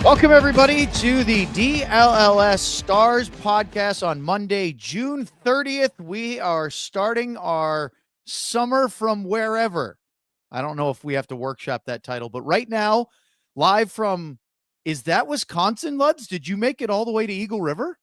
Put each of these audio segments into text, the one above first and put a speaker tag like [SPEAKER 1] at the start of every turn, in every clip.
[SPEAKER 1] Welcome, everybody, to the DLLS Stars Podcast on Monday, June 30th. We are starting our summer from wherever. I don't know if we have to workshop that title, but right now, live from, is that Wisconsin, Luds? Did you make it all the way to Eagle River?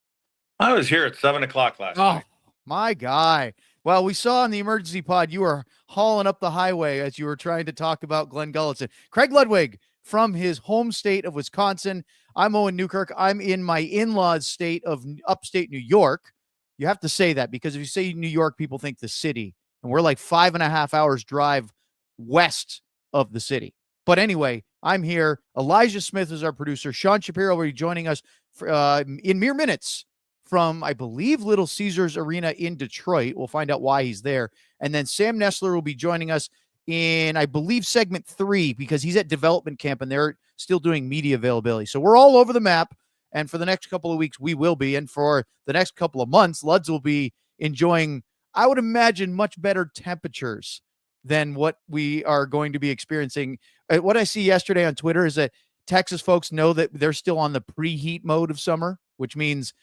[SPEAKER 2] I was here at 7 o'clock last night.
[SPEAKER 1] My guy. Well, we saw on the emergency pod you were hauling up the highway as you were trying to talk about Glen Gulutzan. Craig Ludwig from his home state of Wisconsin. I'm Owen Newkirk. I'm in my in-laws state of upstate New York. You have to say that because if you say New York, people think the city. And we're like 5.5 hours drive west of the city. But anyway, I'm here. Elijah Smith is our producer. Sean Shapiro will be joining us in mere minutes from, I believe, Little Caesars Arena in Detroit. We'll find out why he's there. And then Sam Nessler will be joining us in, I believe, segment 3, because he's at development camp and they're still doing media availability. So we're all over the map. And for the next couple of weeks, we will be. And for the next couple of months, Luds will be enjoying, I would imagine, much better temperatures than what we are going to be experiencing. What I see yesterday on Twitter is that Texas folks know that they're still on the preheat mode of summer, which means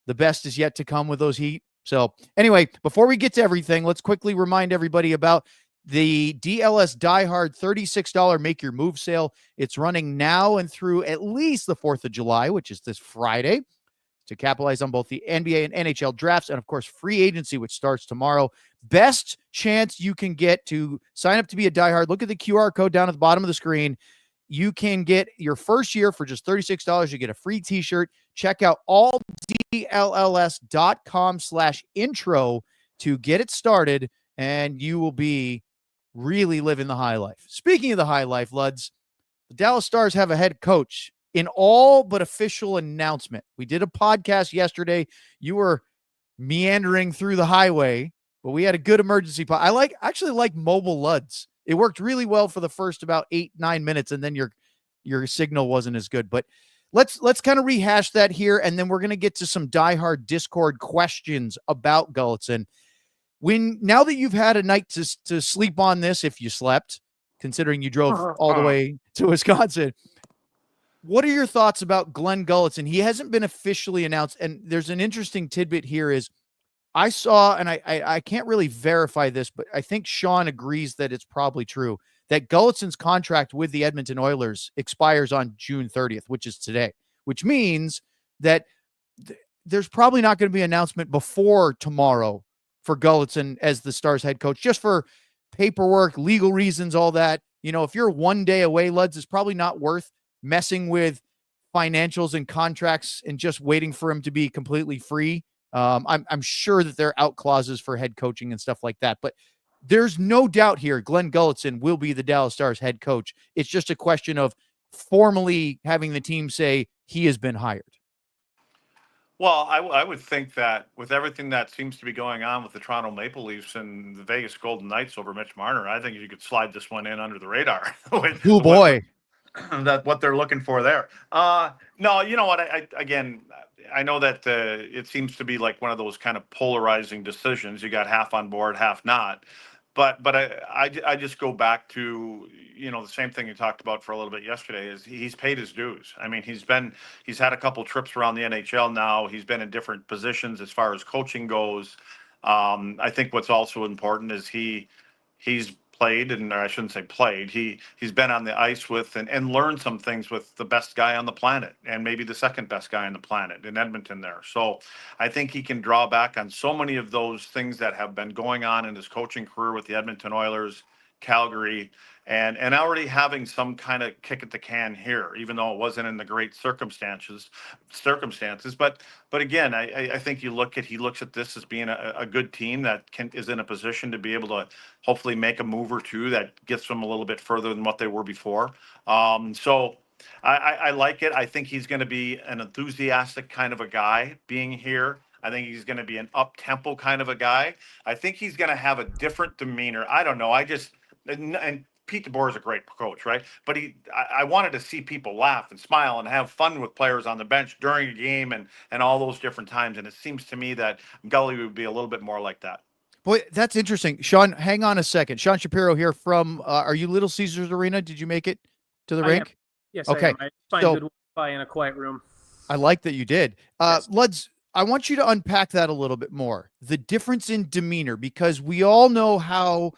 [SPEAKER 1] the best is yet to come with those heat. So anyway, before we get to everything, let's quickly remind everybody about the DLS Die Hard $36 Make Your Move sale. It's running now and through at least the 4th of July, which is this Friday, to capitalize on both the NBA and NHL drafts and, of course, free agency, which starts tomorrow. Best chance you can get to sign up to be a Die Hard. Look at the QR code down at the bottom of the screen. You can get your first year for just $36. You get a free t-shirt. Check out alldlls.com/intro to get it started, and you will be really living the high life. Speaking of the high life, Luds, the Dallas Stars have a head coach in all but official announcement. We did a podcast yesterday. You were meandering through the highway, but we had a good emergency pod. I actually like mobile Luds. It worked really well for the first about 8-9 minutes, and then your signal wasn't as good. But let's kind of rehash that here, and then we're going to get to some diehard Discord questions about Gulutzan. Now that you've had a night to sleep on this, if you slept, considering you drove all the way to Wisconsin, what are your thoughts about Glen Gulutzan? He hasn't been officially announced, and there's an interesting tidbit here is I saw, and I can't really verify this, but I think Sean agrees that it's probably true, that Gulutzan's contract with the Edmonton Oilers expires on June 30th, which is today, which means that there's probably not going to be an announcement before tomorrow for Gulutzan as the Stars head coach, just for paperwork, legal reasons, all that. You know, if you're one day away, Luds, it's probably not worth messing with financials and contracts and just waiting for him to be completely free. I'm sure that there are out clauses for head coaching and stuff like that, but there's no doubt here Glen Gulutzan will be the Dallas Stars head coach. It's just a question of formally having the team say he has been hired.
[SPEAKER 2] Well, I would think that with everything that seems to be going on with the Toronto Maple Leafs and the Vegas Golden Knights over Mitch Marner, I think you could slide this one in under the radar.
[SPEAKER 1] Oh boy.
[SPEAKER 2] That's what they're looking for there. No, you know what? I know that it seems to be like one of those kind of polarizing decisions. You got half on board, half not. But I just go back to, you know, the same thing you talked about for a little bit yesterday is he's paid his dues. I mean, he's had a couple trips around the NHL now. He's been in different positions as far as coaching goes. I think what's also important is he's played, and I shouldn't say played, he's been on the ice with and learned some things with the best guy on the planet and maybe the second best guy on the planet in Edmonton there. So I think he can draw back on so many of those things that have been going on in his coaching career with the Edmonton Oilers Calgary, and already having some kind of kick at the can here, even though it wasn't in the great circumstances. But again, I think he looks at this as being a good team that is in a position to be able to hopefully make a move or two that gets them a little bit further than what they were before. So I like it. I think he's going to be an enthusiastic kind of a guy being here. I think he's going to be an up-tempo kind of a guy. I think he's going to have a different demeanor. I don't know. And Pete DeBoer is a great coach, right? But I wanted to see people laugh and smile and have fun with players on the bench during a game and all those different times. And it seems to me that Gully would be a little bit more like that.
[SPEAKER 1] Boy, that's interesting. Sean, hang on a second. Sean Shapiro here from, are you Little Caesars Arena? Did you make it to the rink?
[SPEAKER 3] Am. Yes,
[SPEAKER 1] okay.
[SPEAKER 3] I am. I find good Wi-Fi in a quiet room.
[SPEAKER 1] I like that you did.
[SPEAKER 3] Yes.
[SPEAKER 1] Luds, I want you to unpack that a little bit more. The difference in demeanor, because we all know how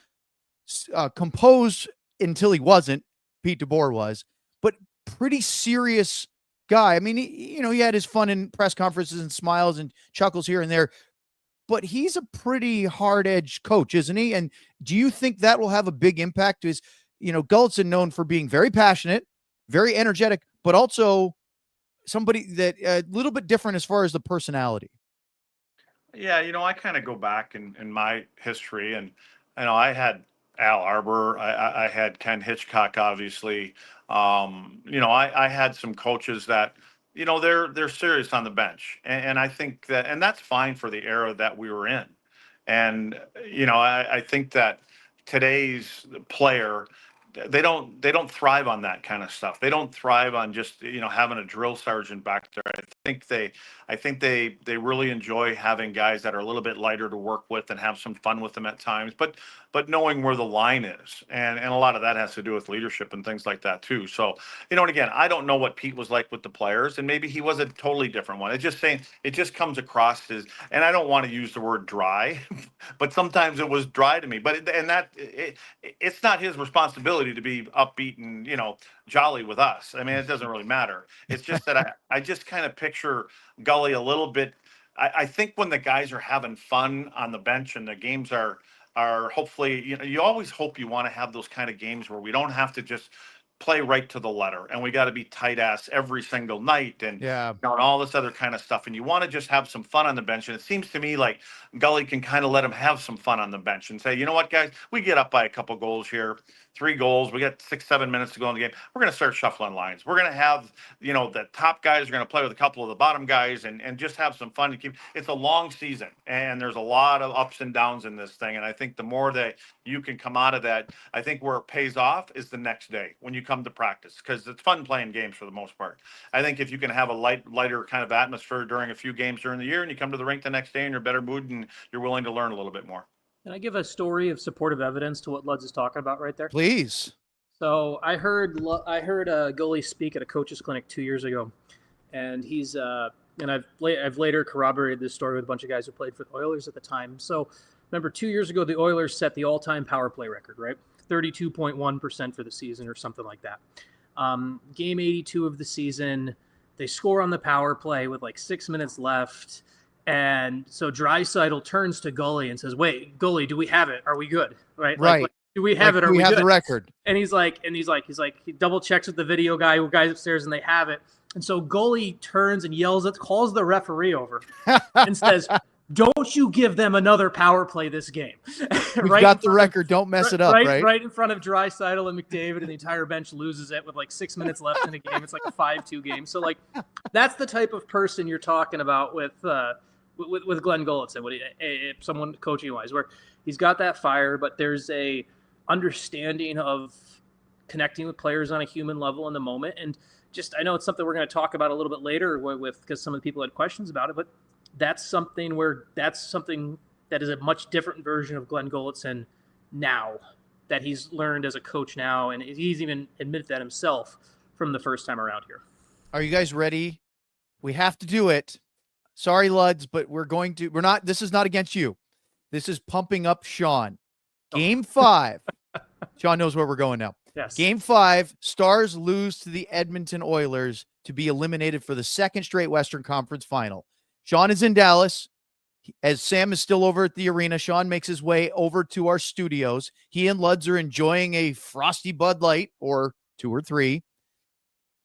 [SPEAKER 1] composed until he wasn't, Pete DeBoer was, but pretty serious guy. I mean, he had his fun in press conferences and smiles and chuckles here and there, but he's a pretty hard-edged coach, isn't he? And do you think that will have a big impact? Is, Gulutzan known for being very passionate, very energetic, but also somebody that a little bit different as far as the personality.
[SPEAKER 2] Yeah, I kind of go back in my history, and I had Al Arbor, I had Ken Hitchcock, obviously. I had some coaches that, they're serious on the bench, and I think that, and that's fine for the era that we were in. And I think that today's player, they don't thrive on that kind of stuff. They don't thrive on just having a drill sergeant back there. I think they really enjoy having guys that are a little bit lighter to work with and have some fun with them at times, but knowing where the line is, and a lot of that has to do with leadership and things like that too. So and again, I don't know what Pete was like with the players, and maybe he was a totally different one. It's just saying it just comes across as, and I don't want to use the word dry, but sometimes it was dry to me. But it's not his responsibility to be upbeat and jolly with us. I mean, it doesn't really matter. It's just that I just kind of picture Gully a little bit. I think when the guys are having fun on the bench and the games are hopefully, you always hope you want to have those kind of games where we don't have to just play right to the letter, and we got to be tight ass every single night, and and all this other kind of stuff. And you want to just have some fun on the bench. And it seems to me like Gully can kind of let him have some fun on the bench and say, you know what, guys, we get up by a couple goals here, 3 goals. We got 6-7 minutes to go in the game. We're going to start shuffling lines. We're going to have, the top guys are going to play with a couple of the bottom guys and just have some fun. It's a long season, and there's a lot of ups and downs in this thing. And I think the more that you can come out of that, I think where it pays off is the next day when you come to practice, because it's fun playing games for the most part. I think if you can have a lighter kind of atmosphere during a few games during the year, and you come to the rink the next day in your better mood and you're willing to learn a little bit more.
[SPEAKER 3] Can I give a story of supportive evidence to what Luds is talking about right there?
[SPEAKER 1] Please.
[SPEAKER 3] So I heard Goalie speak at a coach's clinic 2 years ago, and he's and I've later corroborated this story with a bunch of guys who played for the Oilers at the time. So remember, 2 years ago, the Oilers set the all-time power play record, right? 32.1% for the season or something like that. Game 82 of the season, they score on the power play with like 6 minutes left. And so Draisaitl turns to Goalie and says, "Wait, Goalie, do we have it? Are we good?" Right?
[SPEAKER 1] Right.
[SPEAKER 3] Like, do we have it? Are we
[SPEAKER 1] have
[SPEAKER 3] good?
[SPEAKER 1] The record?
[SPEAKER 3] And he's like, he double checks with the video guy, who guys upstairs, and they have it. And so Goalie turns and calls the referee over and says, "Don't you give them another power play this game."
[SPEAKER 1] We've got the record. Don't mess it up, right?
[SPEAKER 3] Right in front of Draisaitl and McDavid, and the entire bench loses it with like 6 minutes left in the game. It's like a 5-2 game. So like, that's the type of person you're talking about with Glen Gulutzan, someone coaching wise, where he's got that fire, but there's a understanding of connecting with players on a human level in the moment. And just, I know it's something we're going to talk about a little bit later because some of the people had questions about it, but that's something that is a much different version of Glen Gulutzan now, that he's learned as a coach now. And he's even admitted that himself from the first time around here.
[SPEAKER 1] Are you guys ready? We have to do it. Sorry, Luds, but this is not against you. This is pumping up Sean. Game 5. Sean knows where we're going now.
[SPEAKER 3] Yes.
[SPEAKER 1] Game 5, Stars lose to the Edmonton Oilers to be eliminated for the second straight Western Conference final. Sean is in Dallas. As Sam is still over at the arena, Sean makes his way over to our studios. He and Luds are enjoying a frosty Bud Light or 2 or 3.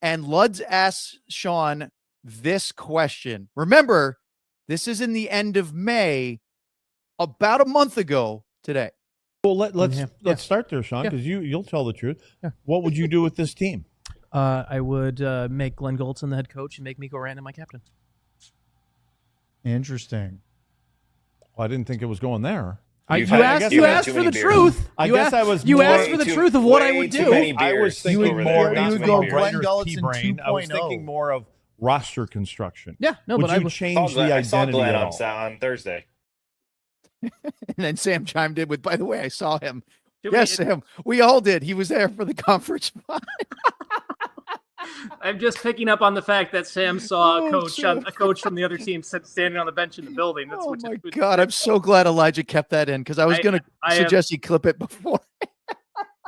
[SPEAKER 1] And Luds asks Sean this question. Remember, this is in the end of May, about a month ago today.
[SPEAKER 4] Well, let's start there, Sean, because you'll tell the truth.
[SPEAKER 5] Yeah.
[SPEAKER 4] What would you do with this team?
[SPEAKER 5] I would make Glen Gulutzan the head coach and make Mikko Rantanen my captain.
[SPEAKER 1] Interesting.
[SPEAKER 4] Well, I didn't think it was going there.
[SPEAKER 5] You asked for the truth. You asked for the truth of what I would do.
[SPEAKER 4] I was thinking more.
[SPEAKER 1] You would go Glen
[SPEAKER 4] Gulutzan
[SPEAKER 1] Gulutzan 2.0.
[SPEAKER 4] I was thinking more of roster construction.
[SPEAKER 5] Yeah, no,
[SPEAKER 4] would
[SPEAKER 5] but
[SPEAKER 4] you change the
[SPEAKER 6] I saw
[SPEAKER 4] identity
[SPEAKER 6] Glenn
[SPEAKER 4] at all?
[SPEAKER 6] on Thursday.
[SPEAKER 1] And then Sam chimed in with, by the way, I saw him. Yes, Sam, we all did. He was there for the conference spot.
[SPEAKER 3] I'm just picking up on the fact that Sam saw a coach from the other team standing on the bench in the building. That's
[SPEAKER 1] God, I'm so glad Elijah kept that in because I was going to suggest he clip it before.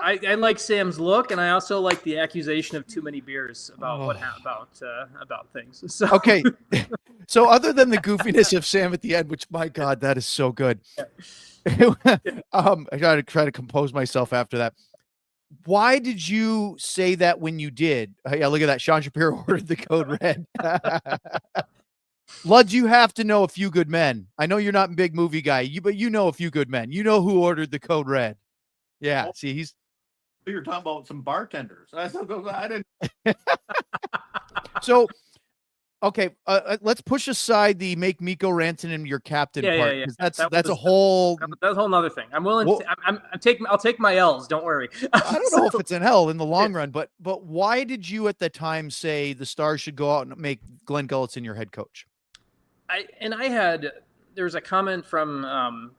[SPEAKER 3] I like Sam's look, and I also like the accusation of too many beers about about things. So.
[SPEAKER 1] Okay, so other than the goofiness of Sam at the end, which my God, that is so good. I gotta try to compose myself after that. Why did you say that when you did? Yeah, look at that. Sean Shapiro ordered the code red. Luds, you have to know A Few Good Men. I know you're not a big movie guy, but you know A Few Good Men. You know who ordered the code red. Yeah, see, he's.
[SPEAKER 2] You're talking about some bartenders. I didn't.
[SPEAKER 1] So, okay, let's push aside the make Mikko Rantanen your captain part.
[SPEAKER 3] Yeah.
[SPEAKER 1] That's a whole.
[SPEAKER 3] That's a whole nother thing. I'm willing. I'll take my L's. Don't worry.
[SPEAKER 1] I don't know if it's an L in the long run, but why did you at the time say the Stars should go out and make Glen Gulutzan your head coach?
[SPEAKER 3] There was a comment from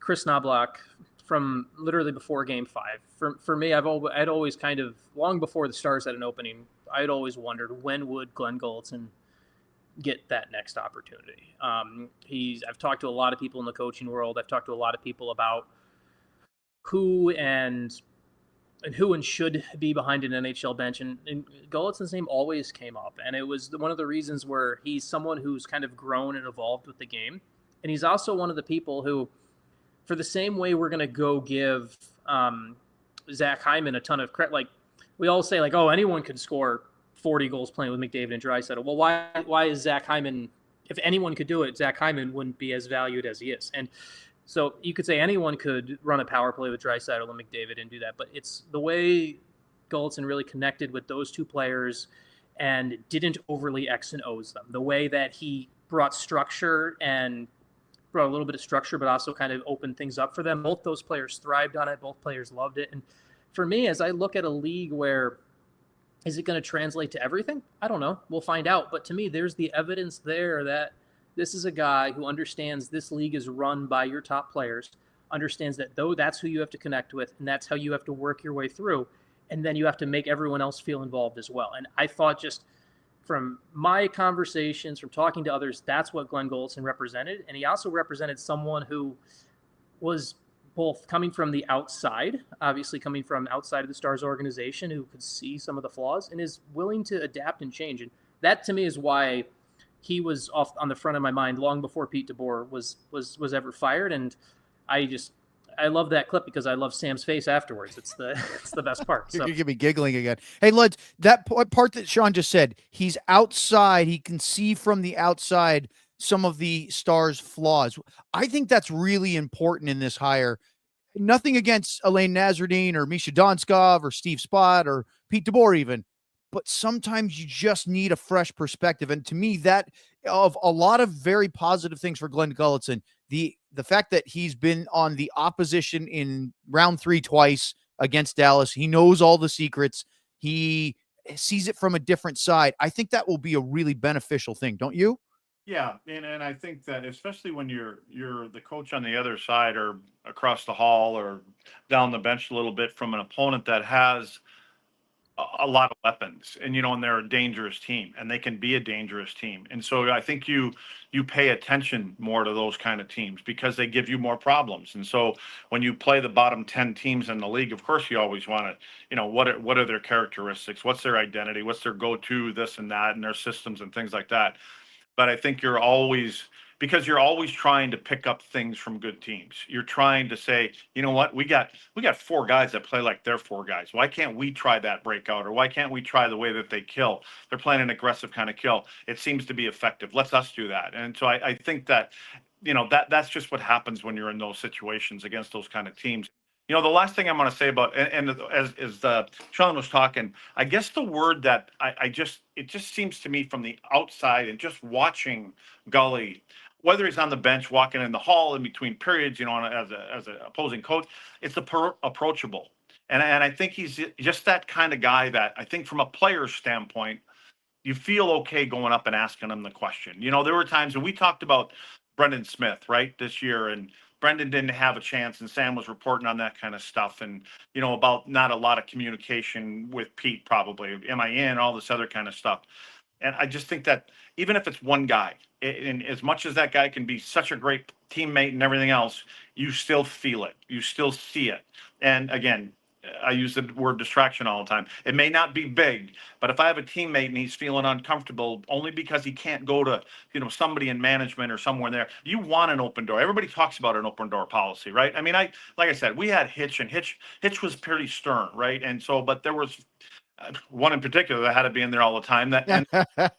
[SPEAKER 3] Chris Knobloch from literally before Game 5. For me, I'd always kind of, long before the Stars had an opening, I'd always wondered when would Glen Gulutzan get that next opportunity. I've talked to a lot of people in the coaching world. I've talked to a lot of people about who should be behind an NHL bench, and Gulutzan's name always came up, and it was one of the reasons where he's someone who's kind of grown and evolved with the game, and he's also one of the people who, for the same way we're going to go give Zach Hyman a ton of credit, like we all say, like, oh, anyone could score 40 goals playing with McDavid and Draisaitl. Well, why is Zach Hyman? If anyone could do it, Zach Hyman wouldn't be as valued as he is. And so you could say anyone could run a power play with Draisaitl and McDavid and do that, but it's the way Gulutzan really connected with those two players and didn't overly X and O's them. The way that he brought structure and brought a little bit of structure, but also kind of opened things up for them. Both those players thrived on it. Both players loved it. And for me, as I look at a league where, is it going to translate to everything? I don't know. We'll find out. But to me, there's the evidence there that this is a guy who understands this league is run by your top players, understands that that's who you have to connect with, and that's how you have to work your way through. And then you have to make everyone else feel involved as well. And I thought, just from my conversations, from talking to others, that's what Glen Gulutzan represented. And he also represented someone who was both coming from the outside, obviously coming from outside of the Stars organization, who could see some of the flaws and is willing to adapt and change. And that, to me, is why he was off on the front of my mind long before Pete DeBoer was ever fired. And I love that clip because I love Sam's face afterwards. It's the best part. So.
[SPEAKER 1] You're gonna be giggling again. Hey, Lud, that part that Sean just said, he's outside. He can see from the outside some of the Stars' flaws. I think that's really important in this hire. Nothing against Elaine Nazardine or Misha Donskov or Steve Spott or Pete DeBoer even, but sometimes you just need a fresh perspective. And to me, that of a lot of very positive things for Glen Gulutzan, the fact that he's been on the opposition in round 3 twice against Dallas, he knows all the secrets. He sees it from a different side. I think that will be a really beneficial thing. Don't you?
[SPEAKER 2] Yeah, and I think that especially when you're the coach on the other side or across the hall or down the bench a little bit from an opponent that has a lot of weapons, and and they're a dangerous team, and they can be a dangerous team. And so I think you pay attention more to those kind of teams because they give you more problems. And so when you play the bottom 10 teams in the league, of course you always want to, what are their characteristics? What's their identity? What's their go-to, this and that, and their systems and things like that. But I think you're always because you're always trying to pick up things from good teams. You're trying to say, you know what, we got 4 guys that play like they're 4 guys. Why can't we try that breakout, or why can't we try the way that they kill? They're playing an aggressive kind of kill. It seems to be effective. Let's us do that. And so I think that, that's just what happens when you're in those situations against those kind of teams. The last thing I'm going to say about, and as Sean was talking, I guess the word that it just seems to me from the outside and just watching Gully, whether he's on the bench, walking in the hall in between periods, as a opposing coach, it's approachable. And I think he's just that kind of guy that I think from a player's standpoint, you feel okay going up and asking him the question. There were times, and we talked about Brendan Smith, right, this year, and Brendan didn't have a chance, and Sam was reporting on that kind of stuff, and about not a lot of communication with Pete, probably am I in, all this other kind of stuff. And I just think that even if it's one guy, and as much as that guy can be such a great teammate and everything else, you still feel it, you still see it. And again, I use the word distraction all the time. It may not be big, but if I have a teammate and he's feeling uncomfortable only because he can't go to, somebody in management or somewhere there, you want an open door. Everybody talks about an open door policy, right? I mean, like I said, we had Hitch, and Hitch was pretty stern, right? And so, but there was one in particular that had to be in there all the time that and had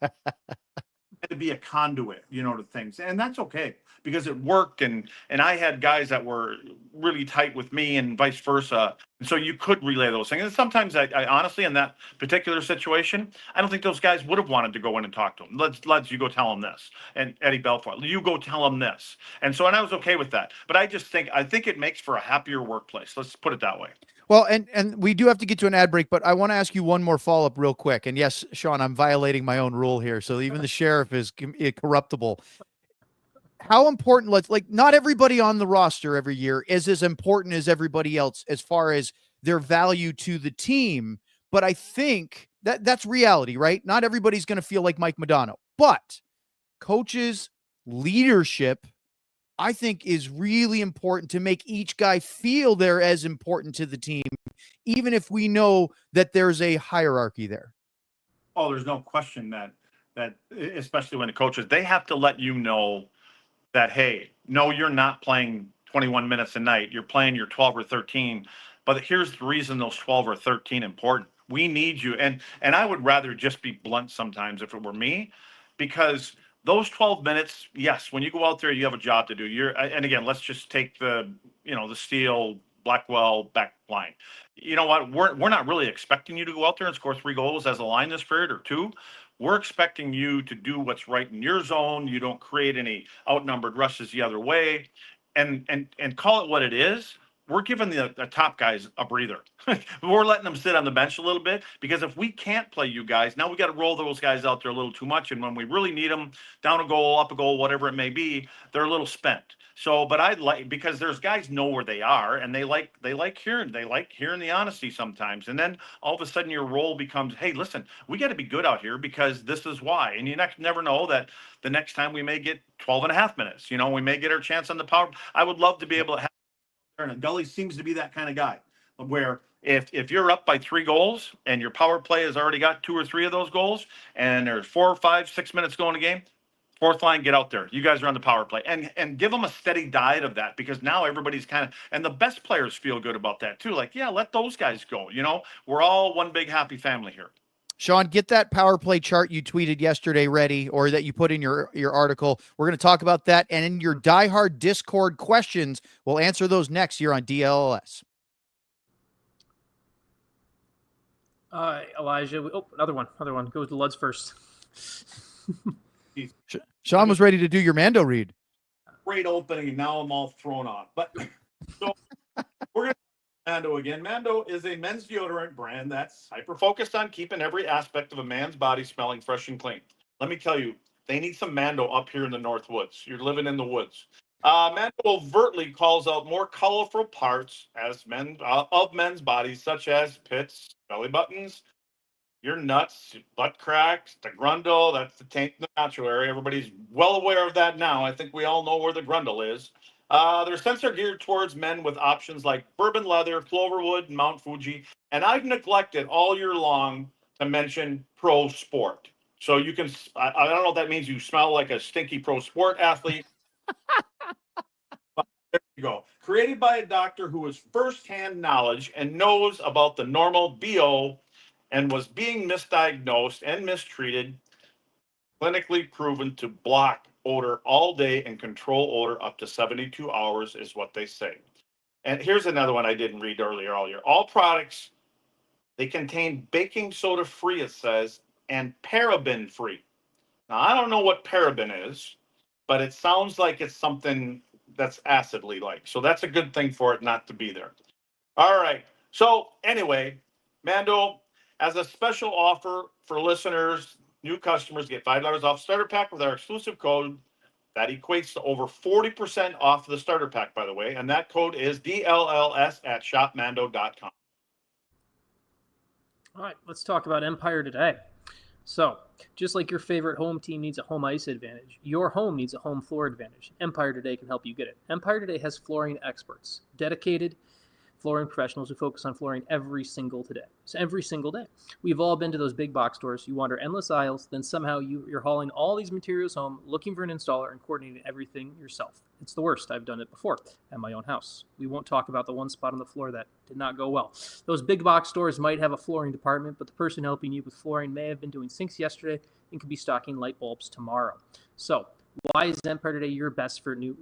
[SPEAKER 2] to be a conduit, to things. And that's okay, because it worked, and I had guys that were really tight with me and vice versa. And so you could relay those things. And sometimes I honestly, in that particular situation, I don't think those guys would have wanted to go in and talk to him. Let's you go tell him this. And Eddie Belfour, you go tell him this. And I was okay with that. But I think it makes for a happier workplace. Let's put it that way.
[SPEAKER 1] Well, and we do have to get to an ad break, but I want to ask you one more follow-up real quick. And yes, Sean, I'm violating my own rule here. So even the sheriff is corruptible. How important, not everybody on the roster every year is as important as everybody else as far as their value to the team. But I think that's reality, right? Not everybody's going to feel like Mike Modano, but coaches' leadership, I think, is really important to make each guy feel they're as important to the team, even if we know that there's a hierarchy there.
[SPEAKER 2] Oh, there's no question that especially when the coaches, they have to let you know that, hey, no, you're not playing 21 minutes a night. You're playing your 12 or 13. But here's the reason those 12 or 13 important. We need you. And I would rather just be blunt sometimes if it were me, because those 12 minutes, yes, when you go out there, you have a job to do. And again, let's just take the Steele, Blackwell back line. You know what? We're not really expecting you to go out there and score 3 goals as a line this period, or 2. We're expecting you to do what's right in your zone. You don't create any outnumbered rushes the other way, and call it what it is. We're giving the top guys a breather. We're letting them sit on the bench a little bit, because if we can't play you guys, now we got to roll those guys out there a little too much. And when we really need them, down a goal, up a goal, whatever it may be, they're a little spent. So, but I'd like, because there's guys know where they are, and they like hearing the honesty sometimes. And then all of a sudden your role becomes, hey, listen, we got to be good out here because this is why. And you never know that the next time we may get 12 and a half minutes, we may get our chance on the power. I would love to be able to have, and Gully seems to be that kind of guy, where if you're up by 3 goals and your power play has already got 2 or 3 of those goals, and there's 4, 5, 6 minutes going a game, 4th line, get out there. You guys are on the power play, and give them a steady diet of that, because now everybody's kind of, and the best players feel good about that too. Like, yeah, let those guys go. We're all one big happy family here.
[SPEAKER 1] Sean, get that power play chart you tweeted yesterday ready, or that you put in your article. We're going to talk about that. And in your diehard Discord questions, we'll answer those next here on DLLS.
[SPEAKER 3] Elijah. Oh, another one. Goes to Luds first.
[SPEAKER 1] Sean was ready to do your Mando read.
[SPEAKER 2] Great opening, and now I'm all thrown off. But so we're going to Mando again. Mando is a men's deodorant brand that's hyper-focused on keeping every aspect of a man's body smelling fresh and clean. Let me tell you, they need some Mando up here in the North Woods. You're living in the woods. Mando overtly calls out more colorful parts of men's bodies, such as pits, belly buttons, your nuts, your butt cracks, the grundle. That's the taint in the natural area. Everybody's well aware of that now. I think we all know where the grundle is. Their scents are geared towards men with options like bourbon leather, cloverwood, and Mount Fuji. And I've neglected all year long to mention pro sport. So you can, I don't know if that means you smell like a stinky pro sport athlete, There you go. Created by a doctor who has firsthand knowledge and knows about the normal BO and was being misdiagnosed and mistreated, clinically proven to block odor all day and control odor up to 72 hours is what they say. And here's another one I didn't read earlier all year. All products, they contain baking soda free, it says, and paraben free. Now, I don't know what paraben is, but it sounds like it's something that's acidly like. So that's a good thing for it not to be there. All right. So anyway, Mando, as a special offer for listeners, new customers get $5 off starter pack with our exclusive code. That equates to over 40% off the starter pack, by the way. And that code is DLLS at shopmando.com.
[SPEAKER 3] All right, let's talk about Empire today. So, just like your favorite home team needs a home ice advantage, your home needs a home floor advantage. Empire Today can help you get it. Empire Today has flooring experts, dedicated flooring professionals who focus on flooring every single day. We've all been to those big box stores. You wander endless aisles, then somehow you're hauling all these materials home, looking for an installer and coordinating everything yourself. It's the worst. I've done it before at my own house. We won't talk about the one spot on the floor that did not go well. Those big box stores might have a flooring department, but the person helping you with flooring may have been doing sinks yesterday and could be stocking light bulbs tomorrow. So why is Empire Today your best for new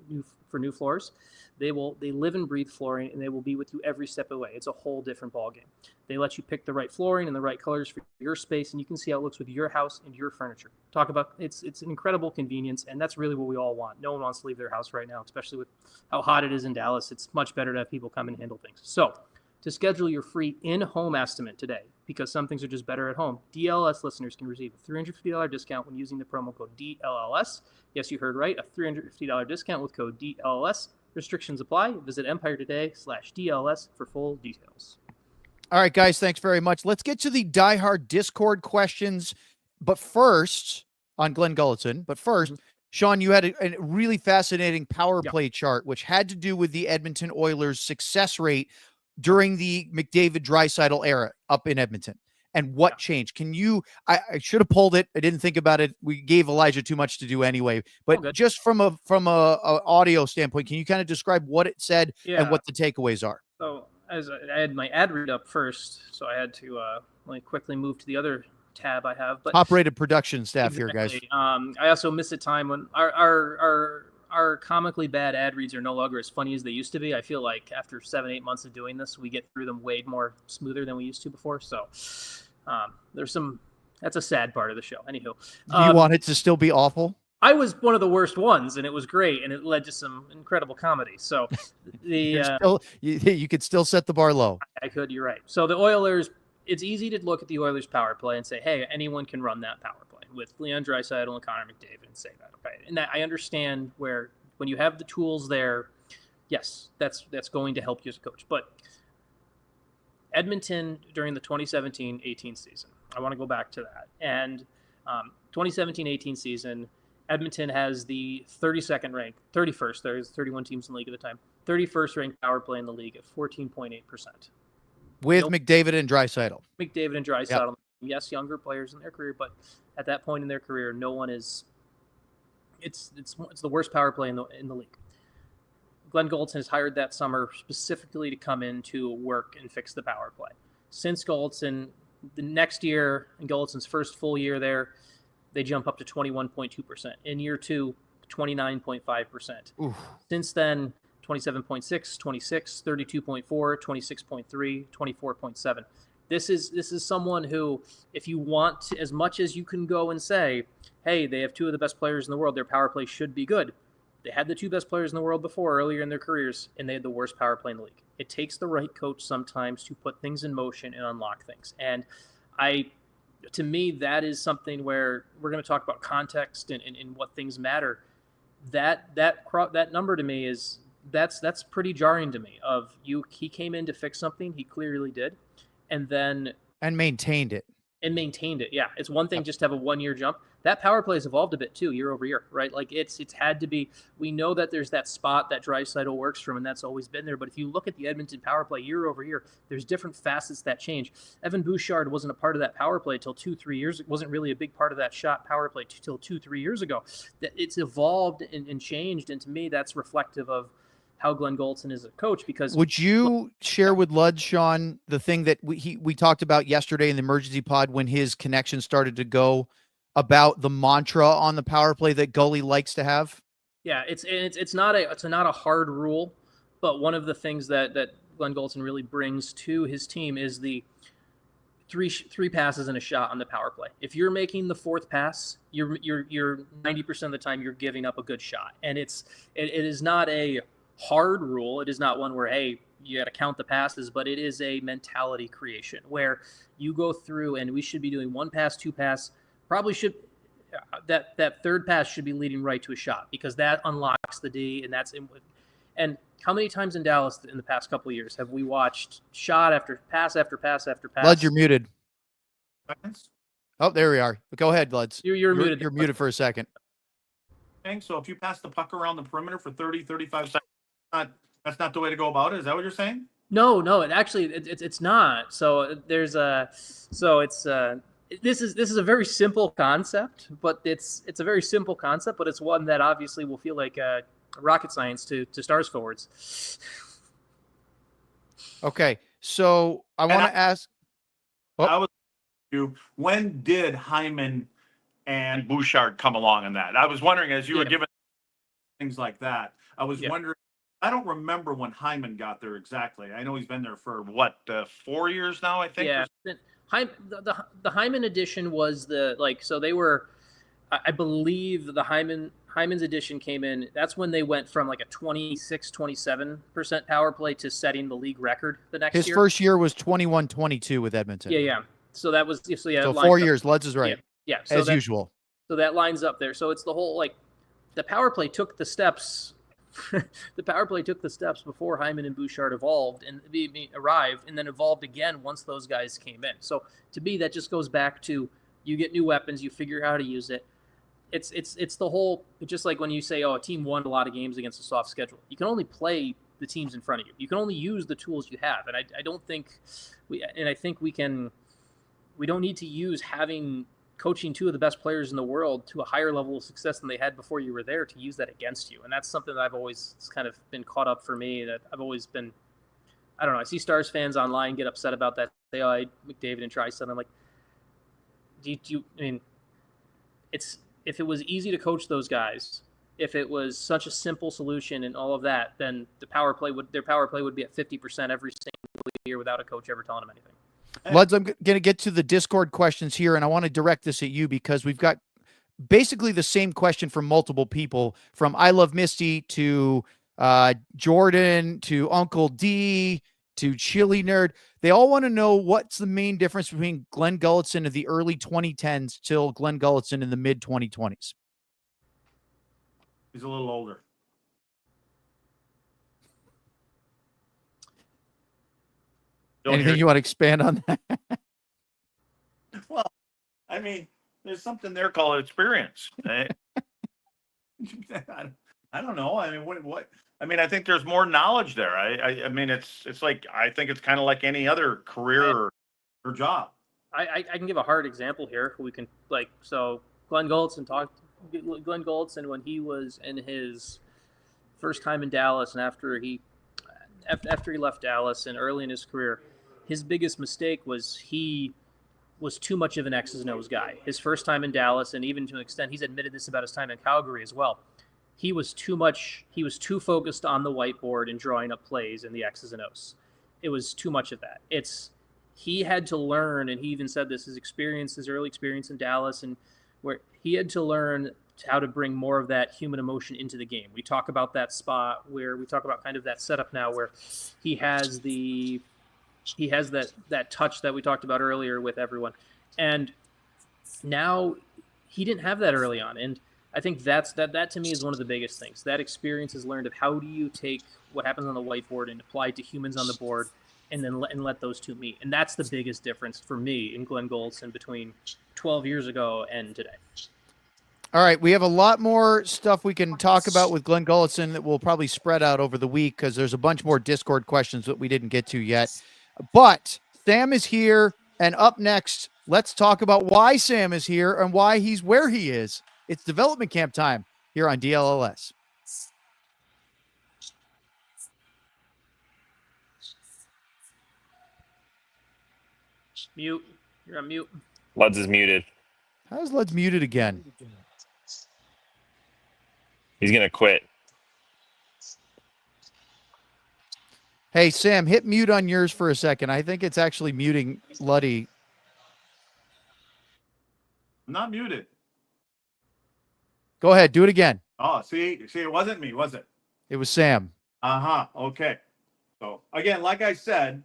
[SPEAKER 3] floors? They live and breathe flooring, and they will be with you every step of the way. It's a whole different ballgame. They let you pick the right flooring and the right colors for your space, and you can see how it looks with your house and your furniture. Talk about it's an incredible convenience, and that's really what we all want. No one wants to leave their house right now, especially with how hot it is in Dallas. It's much better to have people come and handle things. So to schedule your free in-home estimate today, because some things are just better at home, DLLS listeners can receive a $350 discount when using the promo code DLLS. Yes, you heard right, a $350 discount with code DLLS. Restrictions apply. Visit EmpireToday/DLS for full details.
[SPEAKER 1] All right, guys, thanks very much. Let's get to the Die Hard Discord questions. But first, on Glen Gulutzan, Sean, you had a really fascinating power play chart, which had to do with the Edmonton Oilers' success rate during the McDavid-Draisaitl era up in Edmonton. And what changed? Can you, I should have pulled it. I didn't think about it. We gave Elijah too much to do anyway, but just from a audio standpoint, can you kind of describe what it said and what the takeaways are?
[SPEAKER 3] So as I had my ad read up first, so I had to quickly move to the other tab I have, but
[SPEAKER 1] top-rated production staff here, guys.
[SPEAKER 3] I also miss a time when our comically bad ad reads are no longer as funny as they used to be. I feel like after 7-8 months of doing this, we get through them way more smoother than we used to before. So that's a sad part of the show. Anywho,
[SPEAKER 1] do you want it to still be awful?
[SPEAKER 3] I was one of the worst ones, and it was great, and it led to some incredible comedy. So
[SPEAKER 1] you could still set the bar low.
[SPEAKER 3] I could. You're right. So the Oilers, it's easy to look at the Oilers power play and say, hey, anyone can run that power play with Leon Draisaitl and Connor McDavid and say that. Okay. And that I understand where when you have the tools there, yes, that's going to help you as a coach. But Edmonton during the 2017-18 season, I want to go back to that. And 2017-18 season, Edmonton has the 31st, there's 31 teams in the league at the time, 31st ranked power play in the league at 14.8%.
[SPEAKER 1] With McDavid and Draisaitl.
[SPEAKER 3] McDavid and Draisaitl. Yep. Yes, younger players in their career, but at that point in their career, no one is. It's the worst power play in the league. Glen Gulutzan has hired that summer specifically to come in to work and fix the power play. Since Gulutzan, the next year, in Gulutzan's first full year there, they jump up to 21.2%. In year two, 29.5%. Since then, 27.6, 26, 32.4, 26.3, 24.7. This is someone who, if you want to, as much as you can go and say, hey, they have two of the best players in the world, their power play should be good. They had the two best players in the world before earlier in their careers, and they had the worst power play in the league. It takes the right coach sometimes to put things in motion and unlock things. And to me, that is something where we're going to talk about context and what things matter. That number to me is that's pretty jarring to me. He came in to fix something, he clearly did, and maintained it. Yeah, it's one thing just to have a 1-year jump. that power play has evolved a bit too, year over year, right? Like it's had to be. We know that there's that spot that Draisaitl works from, and that's always been there. But if you look at the Edmonton power play year over year, there's different facets that change. Evan Bouchard wasn't a part of that power play till 2-3 years. It wasn't really a big part of that shot power play till 2-3 years ago. That it's evolved and changed, and to me, that's reflective of how Glen Gulutzan is a coach. Because
[SPEAKER 1] would you share with Lud, Sean, the thing that we talked about yesterday in the emergency pod when his connection started to go, about the mantra on the power play that Gully likes to have?
[SPEAKER 3] Yeah, it's not a hard rule, but one of the things that Glen Gulutzan really brings to his team is the three passes and a shot on the power play. If you're making the fourth pass, you're 90% of the time you're giving up a good shot, and it is not a hard rule. It is not one where, hey, you got to count the passes, but it is a mentality creation where you go through, and we should be doing one pass, two pass. Probably should that third pass should be leading right to a shot, because that unlocks the D, and that's in. And how many times in Dallas in the past couple of years have we watched shot after pass after pass after pass?
[SPEAKER 1] Luds, you're muted. Oh, there we are. Go ahead, Luds.
[SPEAKER 3] You're muted.
[SPEAKER 1] You're muted for a second.
[SPEAKER 2] So if you pass the puck around the perimeter for 30, 35 seconds, that's not the way to go about it. Is that what you're saying?
[SPEAKER 3] No, it's not. So there's this is a very simple concept, but it's a very simple concept, but it's one that obviously will feel like rocket science to Stars forwards.
[SPEAKER 1] Okay, so I want to ask.
[SPEAKER 2] I was you. When did Hyman and Bouchard come along in that? I was wondering, as you were giving things like that, I was wondering. I don't remember when Hyman got there exactly. I know he's been there for 4 years now, I think.
[SPEAKER 3] Yeah. The Hyman edition was so they were, I believe the Hyman's edition came in. That's when they went from like a 26-27% power play to setting the league record the next year.
[SPEAKER 1] His first year was 21-22 with Edmonton.
[SPEAKER 3] Yeah. So that was
[SPEAKER 1] So 4 years. Luds is right.
[SPEAKER 3] Yeah.
[SPEAKER 1] So as usual.
[SPEAKER 3] So that lines up there. So it's the whole the power play took the steps. The power play took the steps before Hyman and Bouchard arrived, and then evolved again once those guys came in. So to me, that just goes back to, you get new weapons, you figure out how to use it. It's the whole, just like when you say, a team won a lot of games against a soft schedule. You can only play the teams in front of you. You can only use the tools you have, and I don't think we don't need to use having coaching two of the best players in the world to a higher level of success than they had before you were there to use that against you. And that's something that I've always kind of been caught up for me, that I've always been, I don't know, I see Stars fans online get upset about that. Say, McDavid and Draisaitl. I'm like, if it was easy to coach those guys, if it was such a simple solution and all of that, then their power play would be at 50% every single year without a coach ever telling them anything.
[SPEAKER 1] Luds, I'm going to get to the Discord questions here, and I want to direct this at you because we've got basically the same question from multiple people, from I Love Misty to Jordan to Uncle D to Chili Nerd. They all want to know what's the main difference between Glen Gulutzan of the early 2010s till Glen Gulutzan in the mid 2020s.
[SPEAKER 2] He's a little older.
[SPEAKER 1] Anything you want to expand on that?
[SPEAKER 2] Well, I mean, there's something there called experience. Right? I don't know. I mean, what? I mean, I think there's more knowledge there. I mean, it's like, I think it's kind of like any other career or job.
[SPEAKER 3] I can give a hard example here. We can so Glen Gulutzan when he was in his first time in Dallas, and after he left Dallas and early in his career, his biggest mistake was he was too much of an X's and O's guy. His first time in Dallas, and even to an extent, he's admitted this about his time in Calgary as well. He was too focused on the whiteboard and drawing up plays and the X's and O's. It was too much of that. He had to learn, and he even said this, his early experience in Dallas, and where he had to learn how to bring more of that human emotion into the game. We talk about that spot where we talk about kind of that setup now where he has that touch that we talked about earlier with everyone. And now he didn't have that early on. And I think that to me is one of the biggest things. That experience has learned of how do you take what happens on the whiteboard and apply it to humans on the board, and then let those two meet. And that's the biggest difference for me in Glen Gulutzan between 12 years ago and today.
[SPEAKER 1] All right, we have a lot more stuff we can talk about with Glen Gulutzan that will probably spread out over the week because there's a bunch more Discord questions that we didn't get to yet. But Sam is here, and up next, let's talk about why Sam is here and why he's where he is. It's development camp time here on DLLS.
[SPEAKER 3] Mute. You're on mute.
[SPEAKER 6] Luds is muted.
[SPEAKER 1] How's Lud's muted again?
[SPEAKER 6] He's going to quit.
[SPEAKER 1] Hey, Sam, hit mute on yours for a second. I think it's actually muting Luddy.
[SPEAKER 2] I'm not muted.
[SPEAKER 1] Go ahead. Do it again.
[SPEAKER 2] Oh, see, it wasn't me, was it?
[SPEAKER 1] It was Sam.
[SPEAKER 2] Okay. So again, like I said,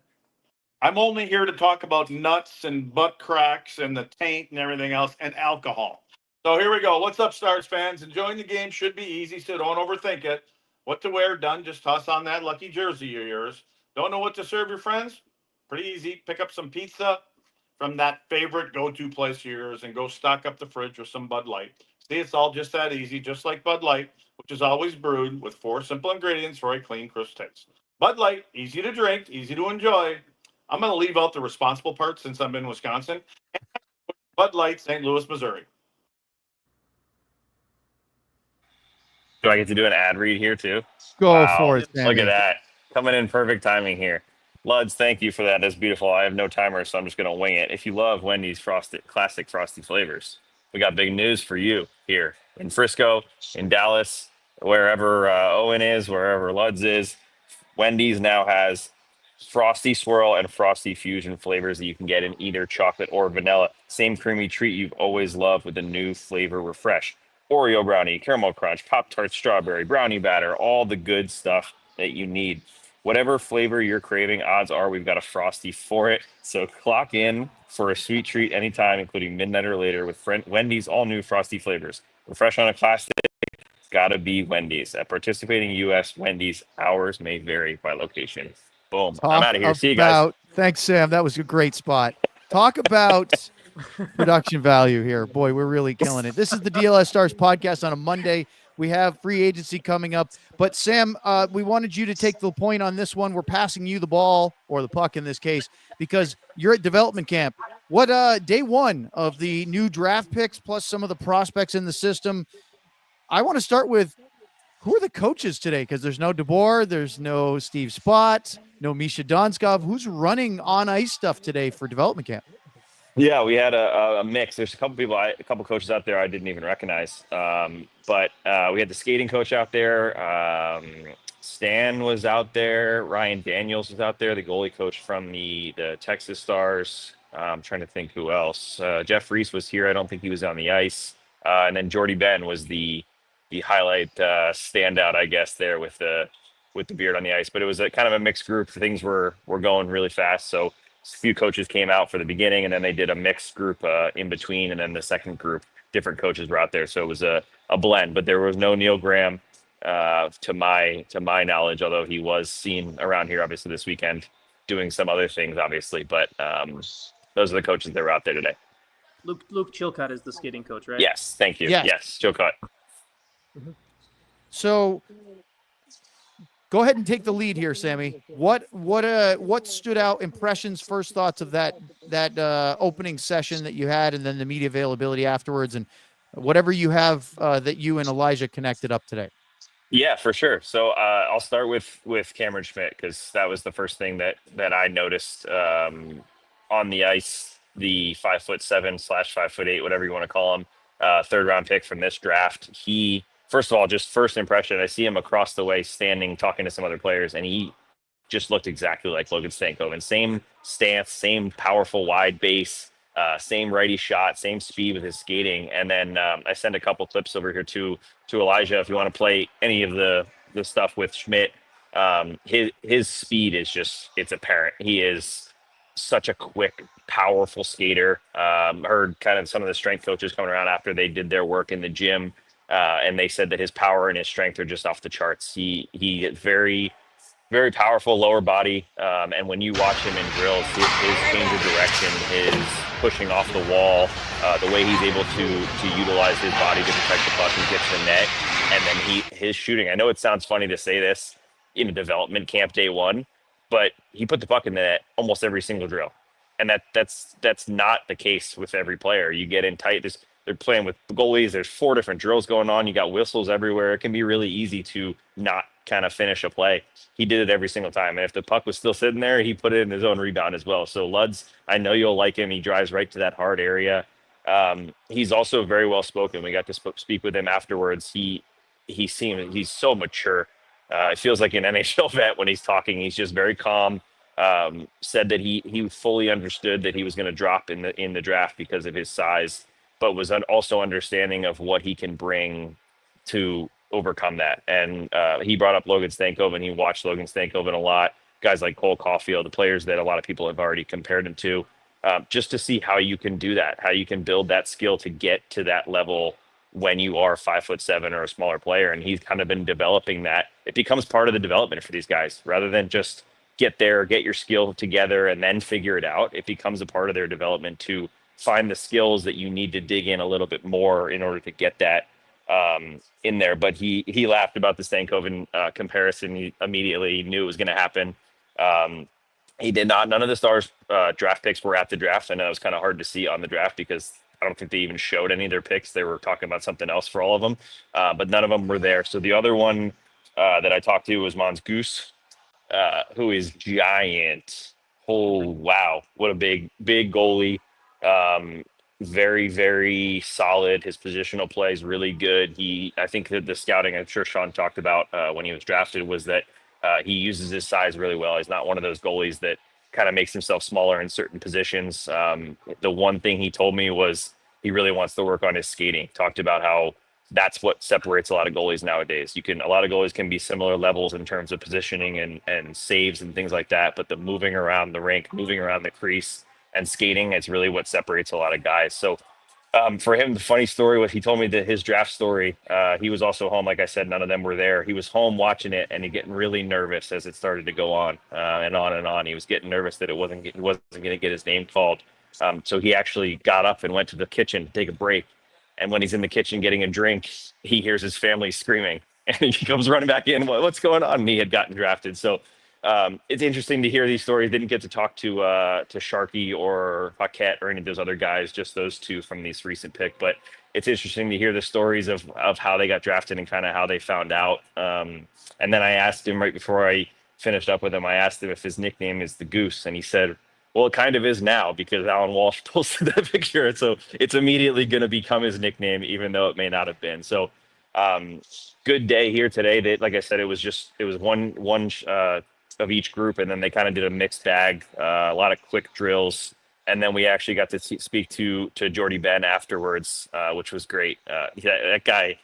[SPEAKER 2] I'm only here to talk about nuts and butt cracks and the taint and everything else and alcohol. So here we go. What's up, Stars fans? Enjoying the game should be easy, so don't overthink it. What to wear, done. Just toss on that lucky jersey of yours. Don't know what to serve your friends? Pretty easy. Pick up some pizza from that favorite go-to place of yours and go stock up the fridge with some Bud Light. See, it's all just that easy, just like Bud Light, which is always brewed with 4 simple ingredients for a clean, crisp taste. Bud Light, easy to drink, easy to enjoy. I'm going to leave out the responsible part since I'm in Wisconsin. Bud Light, St. Louis, Missouri.
[SPEAKER 6] Do I get to do an ad read here too?
[SPEAKER 1] Go for it,
[SPEAKER 6] Sammy. Look at that. Coming in perfect timing here. Luds, thank you for that. That's beautiful. I have no timer, so I'm just going to wing it. If you love Wendy's classic frosty flavors, we got big news for you here in Frisco, in Dallas, wherever Owen is, wherever Luds is. Wendy's now has Frosty Swirl and Frosty Fusion flavors that you can get in either chocolate or vanilla. Same creamy treat you've always loved with a new flavor refresh. Oreo brownie, caramel crunch, Pop-Tart strawberry, brownie batter, all the good stuff that you need. Whatever flavor you're craving, odds are we've got a Frosty for it. So clock in for a sweet treat anytime, including midnight or later with Wendy's all new Frosty flavors. Refresh on a classic, it's gotta be Wendy's. At participating U.S. Wendy's, hours may vary by location. Boom. I'm out of here. See you guys.
[SPEAKER 1] Thanks, Sam. That was a great spot. Talk about production value here. Boy, we're really killing it. This is the DLS Stars Podcast on a Monday. We have free agency coming up. But, Sam, we wanted you to take the point on this one. We're passing you the ball, or the puck in this case, because you're at development camp. What day one of the new draft picks plus some of the prospects in the system? I want to start with, who are the coaches today? Because there's no DeBoer, there's no Steve Spott, no Misha Donskov. Who's running on ice stuff today for development camp?
[SPEAKER 6] Yeah, we had a mix. There's a couple coaches out there I didn't even recognize. But we had the skating coach out there. Stan was out there. Ryan Daniels was out there, the goalie coach from the Texas Stars. I'm trying to think who else. Jeff Reese was here. I don't think he was on the ice. And then Jordy Ben was the highlight standout, I guess, there with the beard on the ice. But it was a kind of a mixed group. Things were going really fast. So a few coaches came out for the beginning, and then they did a mixed group in between, and then the second group, different coaches were out there. So it was a blend, but there was no Neil Graham to my knowledge, although he was seen around here obviously this weekend doing some other things, obviously. But those are the coaches that were out there today.
[SPEAKER 3] Luke Chilcott is the skating coach, right?
[SPEAKER 6] Yes, thank you. Yes, Chilcott.
[SPEAKER 3] Mm-hmm.
[SPEAKER 1] So go ahead and take the lead here, Sammy. What stood out? Impressions, first thoughts of that opening session that you had, and then the media availability afterwards, and whatever you have that you and Elijah connected up today.
[SPEAKER 6] Yeah, for sure. So I'll start with Cameron Schmidt, because that was the first thing that I noticed on the ice. The 5'7" / 5'8", whatever you want to call him, 3rd round pick from this draft. He, first of all, just first impression, I see him across the way standing, talking to some other players, and he just looked exactly like Logan Stankoven. Same stance, same powerful wide base, same righty shot, same speed with his skating. And then I sent a couple clips over here to Elijah if you want to play any of the stuff with Schmidt. His speed is just, it's apparent. He is such a quick, powerful skater. Heard kind of some of the strength coaches coming around after they did their work in the gym, and they said that his power and his strength are just off the charts. He very very powerful lower body. And when you watch him in drills, his change of direction, his pushing off the wall, the way he's able to utilize his body to protect the puck and get to the net, and then his shooting. I know it sounds funny to say this in a development camp day one, but he put the puck in the net almost every single drill. And that's not the case with every player. You get in tight. They're playing with goalies. There's 4 different drills going on. You got whistles everywhere. It can be really easy to not kind of finish a play. He did it every single time. And if the puck was still sitting there, he put it in his own rebound as well. So Luds, I know you'll like him. He drives right to that hard area. He's also very well spoken. We got to speak with him afterwards. He's so mature. It feels like an NHL vet when he's talking. He's just very calm. Said that he fully understood that he was going to drop in the draft because of his size, but was also understanding of what he can bring to overcome that. And he brought up Logan Stankoven. He watched Logan Stankoven a lot. Guys like Cole Caulfield, the players that a lot of people have already compared him to, just to see how you can do that, how you can build that skill to get to that level when you are 5'7" or a smaller player. And he's kind of been developing that. It becomes part of the development for these guys rather than just get there, get your skill together, and then figure it out. It becomes a part of their development to find the skills that you need to dig in a little bit more in order to get that in there. But he laughed about the Stankoven comparison. He immediately knew it was going to happen. He did not. None of the Stars draft picks were at the draft. I know it was kind of hard to see on the draft because I don't think they even showed any of their picks. They were talking about something else for all of them, but none of them were there. So the other one that I talked to was Mons Goose, who is giant. Oh, wow. What a big goalie. Very, very solid. His positional play is really good. I think that the scouting, I'm sure Sean talked about when he was drafted, was that he uses his size really well. He's not one of those goalies that kind of makes himself smaller in certain positions. The one thing he told me was he really wants to work on his skating. Talked about how that's what separates a lot of goalies nowadays. A lot of goalies can be similar levels in terms of positioning and saves and things like that, but the moving around the rink, moving around the crease and skating, it's really what separates a lot of guys. So for him, the funny story was he told me that his draft story, he was also home. Like I said, none of them were there. He was home watching it and he getting really nervous as it started to go on and on and on. He was getting nervous that he wasn't going to get his name called. So he actually got up and went to the kitchen to take a break. And when he's in the kitchen getting a drink, he hears his family screaming and he comes running back in. What's going on? And he had gotten drafted. So it's interesting to hear these stories. Didn't get to talk to Sharkey or Paquette or any of those other guys, just those two from this recent pick. But it's interesting to hear the stories of how they got drafted and kind of how they found out. And then I asked him right before I finished up with him, I asked him if his nickname is the Goose. And he said, well, it kind of is now because Alan Walsh posted that picture. So it's immediately going to become his nickname, even though it may not have been. So good day here today. Like I said, it was one of each group, and then they kind of did a mixed bag, a lot of quick drills. And then we actually got to speak to Jordy Ben afterwards, which was great. That guy,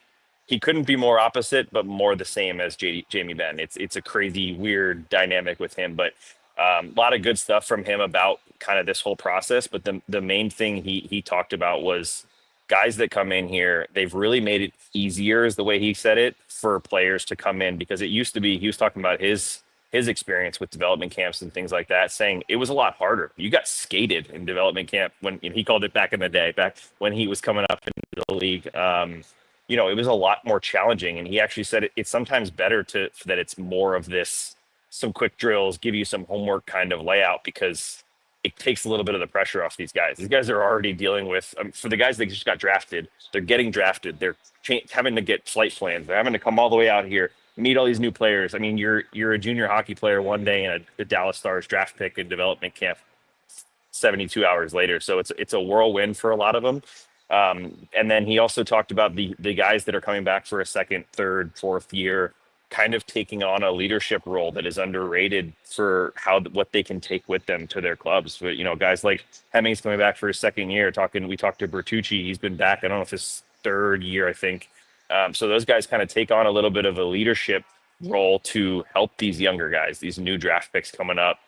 [SPEAKER 6] he couldn't be more opposite, but more the same as Jamie Benn. It's a crazy, weird dynamic with him, but a lot of good stuff from him about kind of this whole process. But the main thing he talked about was guys that come in here, they've really made it easier, is the way he said it, for players to come in, because it used to be, he was talking about his experience with development camps and things like that, saying it was a lot harder. You got skated in development camp when he called it back in the day, back when he was coming up into the league. It was a lot more challenging. And he actually said it's sometimes better that it's more of this, some quick drills, give you some homework kind of layout, because it takes a little bit of the pressure off these guys. These guys are already dealing with, for the guys that just got drafted, they're getting drafted. They're having to get flight plans. They're having to come all the way out here, meet all these new players. I mean, you're a junior hockey player one day and a Dallas Stars draft pick in development camp 72 hours later. So it's a whirlwind for a lot of them. And then he also talked about the guys that are coming back for a second, third, fourth year, kind of taking on a leadership role that is underrated for what they can take with them to their clubs. But, guys like Hemming's coming back for his second year. We talked to Bertucci. He's been back, I don't know if his third year, I think. So those guys kind of take on a little bit of a leadership role to help these younger guys, these new draft picks coming up,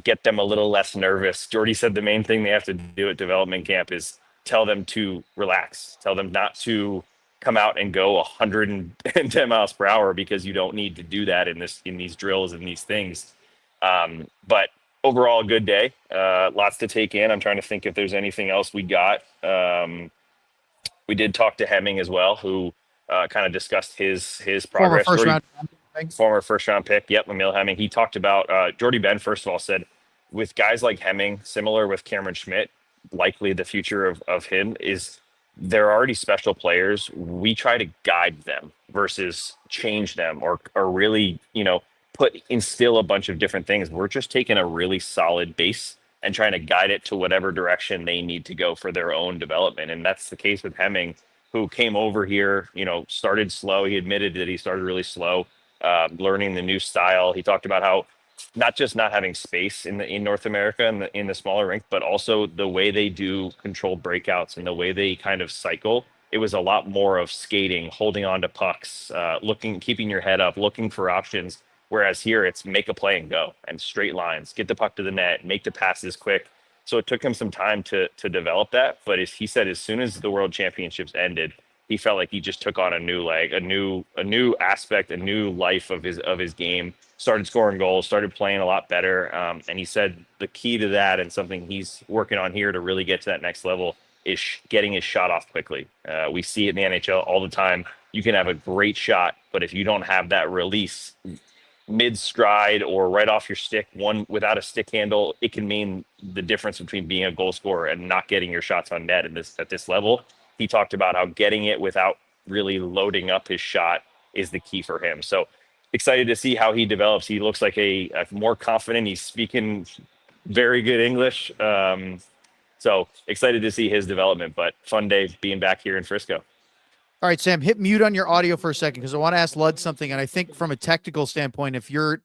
[SPEAKER 6] get them a little less nervous. Jordy said the main thing they have to do at development camp is tell them to relax, tell them not to come out and go 110 miles per hour, because you don't need to do that in these drills and these things. But overall, a good day. Lots to take in. I'm trying to think if there's anything else we got. We did talk to Hemming as well, who kind of discussed his progress. Former first round pick. Yep, Emil Hemming. He talked about Jordy Ben, first of all, said with guys like Hemming, similar with Cameron Schmidt, likely the future of him is they're already special players. We try to guide them versus change them or really, instill a bunch of different things. We're just taking a really solid base and trying to guide it to whatever direction they need to go for their own development. And that's the case with Hemming, who came over here, started slow. He admitted that he started really slow, learning the new style. He talked about how not just not having space in North America in the smaller rink, but also the way they do controlled breakouts and the way they kind of cycle. It was a lot more of skating, holding on to pucks, keeping your head up, looking for options. Whereas here it's make a play and go, and straight lines, get the puck to the net, make the passes quick. So it took him some time to develop that. But as he said, as soon as the World Championships ended, he felt like he just took on a new leg, a new aspect, a new life of his game. Started scoring goals, started playing a lot better. And he said the key to that, and something he's working on here to really get to that next level, is getting his shot off quickly. We see it in the NHL all the time. You can have a great shot, but if you don't have that release mid-stride or right off your stick, one without a stick handle, it can mean the difference between being a goal scorer and not getting your shots on net at this level. He talked about how getting it without really loading up his shot is the key for him. So excited to see how he develops. He looks like a more confident. He's speaking very good English. So excited to see his development, but fun day being back here in Frisco.
[SPEAKER 1] All right, Sam, hit mute on your audio for a second because I want to ask Lud something. And I think from a technical standpoint, Luds,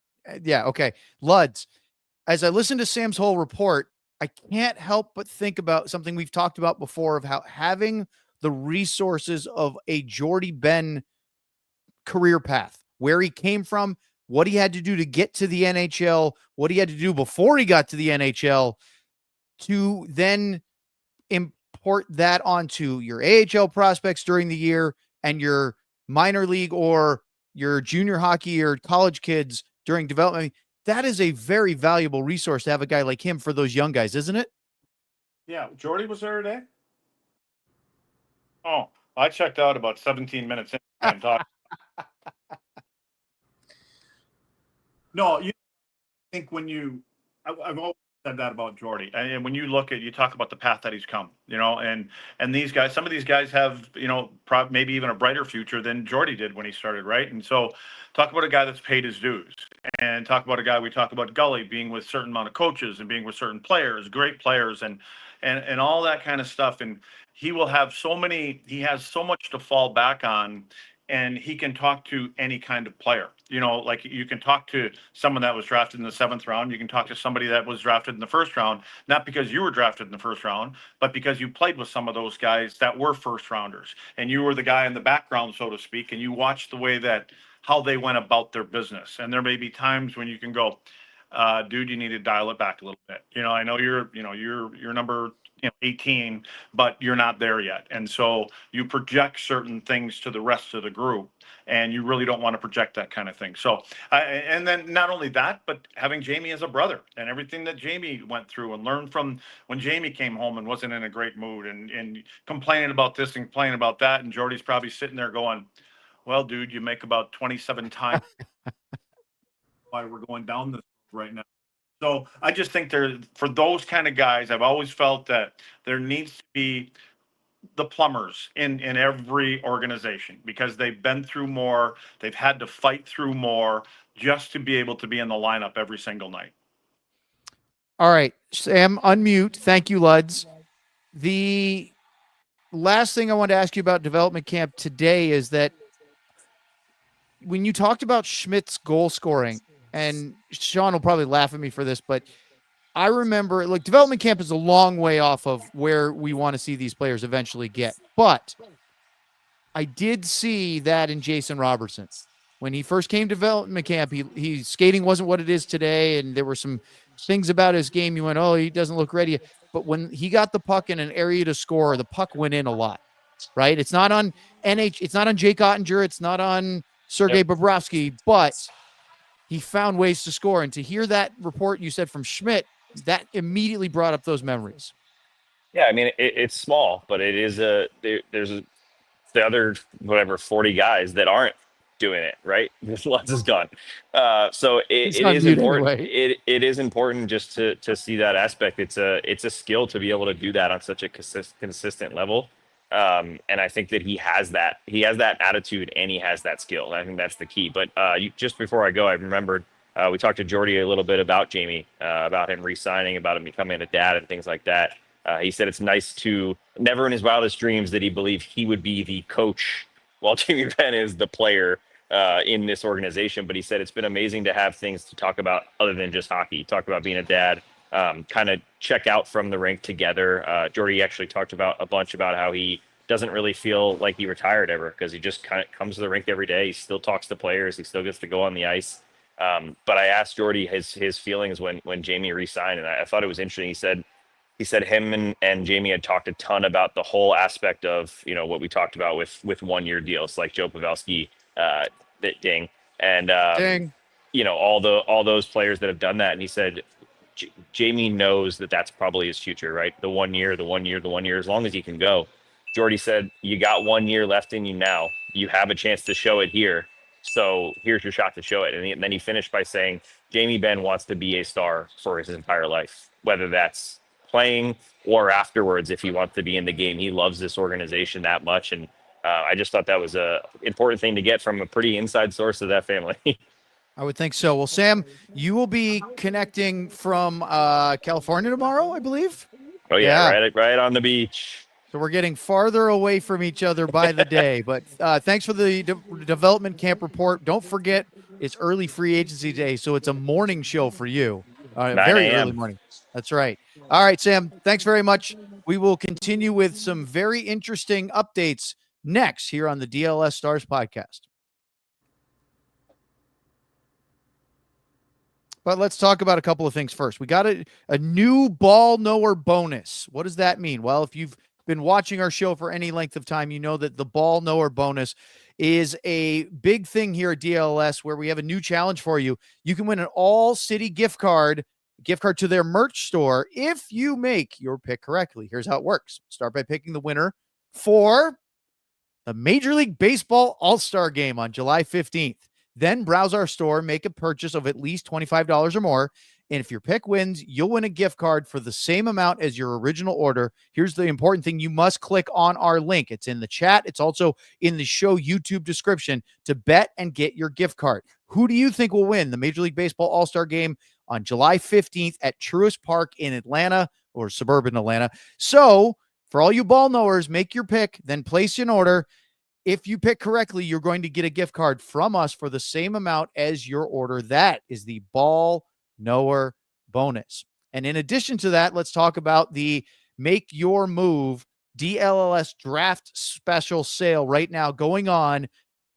[SPEAKER 1] as I listen to Sam's whole report, I can't help but think about something we've talked about before of how having the resources of a Jordy Ben career path, where he came from, what he had to do to get to the NHL, what he had to do before he got to the NHL, to then import that onto your AHL prospects during the year and your minor league or your junior hockey or college kids during development. I mean, that is a very valuable resource to have a guy like him for those young guys, isn't it?
[SPEAKER 2] Yeah. Jordy was there today? Oh, I checked out about 17 minutes in and talked. No, I think I've always said that about Jordy. And when you talk about the path that he's come, and these guys, some of these guys have, maybe even a brighter future than Jordy did when he started, right? And so talk about a guy that's paid his dues, and talk about a guy, we talk about Gully being with a certain amount of coaches and being with certain players, great players, and all that kind of stuff. And he has so much to fall back on, and he can talk to any kind of player. Like you can talk to someone that was drafted in the 7th round. You can talk to somebody that was drafted in the 1st round, not because you were drafted in the 1st round, but because you played with some of those guys that were 1st rounders, and you were the guy in the background, so to speak, and you watched the way how they went about their business. And there may be times when you can go, dude, you need to dial it back a little bit. I know you're number 18, but you're not there yet. And so you project certain things to the rest of the group, and you really don't want to project that kind of thing. So, and then not only that, but having Jamie as a brother and everything that Jamie went through and learned from when Jamie came home and wasn't in a great mood and complaining about this and complaining about that. And Jordy's probably sitting there going, well, dude, you make about 27 times why we're going down this right now. So I just think for those kind of guys, I've always felt that there needs to be the plumbers in every organization, because they've been through more, they've had to fight through more just to be able to be in the lineup every single night.
[SPEAKER 1] All right, Sam, unmute. Thank you, Luds. The last thing I want to ask you about development camp today is that when you talked about Schmidt's goal scoring, and Sean will probably laugh at me for this, but I remember, development camp is a long way off of where we want to see these players eventually get. But I did see that in Jason Robertson. When he first came to development camp, he skating wasn't what it is today, and there were some things about his game. You went, oh, he doesn't look ready. But when he got the puck in an area to score, the puck went in a lot. right? It's not on it's not on Jake Ottinger. It's not on Sergei Bobrovsky, but he found ways to score. And to hear that report you said from Schmidt, that immediately brought up those memories.
[SPEAKER 6] Yeah, I mean, it's small, but it is there's the other, 40 guys that aren't doing it, right? This Lutz is gone. So it is important. Anyway. It is important just to see that aspect. It's a skill to be able to do that on such a consistent level. And I think that he has that attitude and he has that skill. I think that's the key. But just before I go, I remembered we talked to Jordy a little bit about Jamie, about him re-signing, about him becoming a dad and things like that. He said it's nice to never in his wildest dreams did he believe he would be the coach while Jamie Benn is the player in this organization. But he said it's been amazing to have things to talk about other than just hockey. Talk about being a dad, kind of check out from the rink together. Jordy actually talked about a bunch about how he doesn't really feel like he retired ever because he just kind of comes to the rink every day. He still talks to players. He still gets to go on the ice. But I asked Jordy his feelings when Jamie re-signed, and I thought it was interesting. He said him and Jamie had talked a ton about the whole aspect of, what we talked about with 1-year deals like Joe Pavelski, Ding, and
[SPEAKER 1] Ding.
[SPEAKER 6] All those players that have done that. And he said Jamie knows that that's probably his future, right? The 1 year, as long as he can go. Jordy said, you got 1 year left in you now. You have a chance to show it here. So here's your shot to show it. And then he finished by saying, Jamie Benn wants to be a star for his entire life, whether that's playing or afterwards. If he wants to be in the game, he loves this organization that much. And I just thought that was a important thing to get from a pretty inside source of that family.
[SPEAKER 1] I would think so. Well, Sam, you will be connecting from California tomorrow, I believe.
[SPEAKER 6] Oh yeah. Right on the beach.
[SPEAKER 1] So we're getting farther away from each other by the day. But thanks for the development camp report. Don't forget, it's early free agency day, so it's a morning show for you. Very early morning. That's right. All right, Sam, thanks very much. We will continue with some very interesting updates next here on the DLLS Stars Podcast. But let's talk about a couple of things first. We got a new ball knower bonus. What does that mean? Well, if you've been watching our show for any length of time, you know that the ball knower bonus is a big thing here at DLLS where we have a new challenge for you. You can win an ALLCITY gift card to their merch store if you make your pick correctly. Here's how it works. Start by picking the winner for the Major League Baseball All-Star Game on July 15th. Then browse our store, make a purchase of at least $25 or more. And if your pick wins, you'll win a gift card for the same amount as your original order. Here's the important thing. You must click on our link. It's in the chat. It's also in the show YouTube description to bet and get your gift card. Who do you think will win the Major League Baseball All-Star Game on July 15th at Truist Park in Atlanta or suburban Atlanta? So for all you ball knowers, make your pick, then place an order. If you pick correctly, you're going to get a gift card from us for the same amount as your order. That is the ball knower bonus. And in addition to that, let's talk about the Make Your Move DLLS draft special sale right now going on.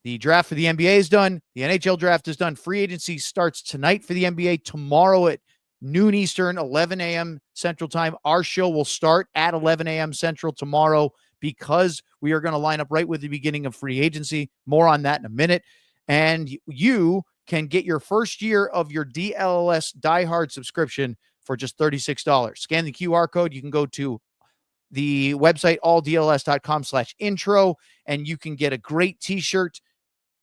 [SPEAKER 1] The draft for the NBA is done. The NHL draft is done. Free agency starts tonight for the NBA, tomorrow at noon Eastern, 11 a.m. Central Time. Our show will start at 11 a.m. Central tomorrow because we are going to line up right with the beginning of free agency. More on that in a minute. And you can get your first year of your DLLS Die Hard subscription for just $36. Scan the QR code. You can go to the website, alldlls.com/intro, and you can get a great t-shirt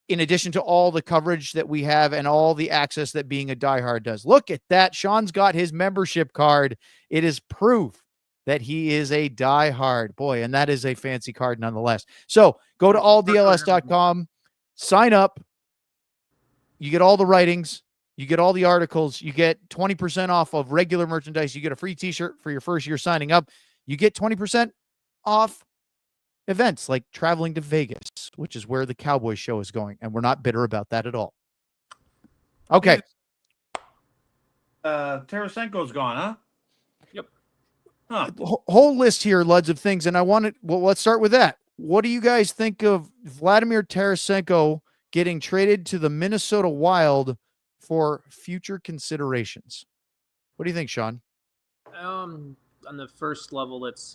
[SPEAKER 1] in addition to all the coverage that we have and all the access that being a diehard does. Look at that. Sean's got his membership card. It is proof that he is a diehard. Boy, and that is a fancy card nonetheless. So go to alldls.com, sign up. You get all the writings. You get all the articles. You get 20% off of regular merchandise. You get a free t-shirt for your first year signing up. You get 20% off events like traveling to Vegas, which is where the Cowboys show is going. And we're not bitter about that at all. Okay.
[SPEAKER 2] Tarasenko's gone, huh?
[SPEAKER 3] Yep.
[SPEAKER 2] Huh.
[SPEAKER 1] Whole list here, Luds, of things. And let's start with that. What do you guys think of Vladimir Tarasenko getting traded to the Minnesota Wild for future considerations? What do you think, Sean?
[SPEAKER 3] On the first level, it's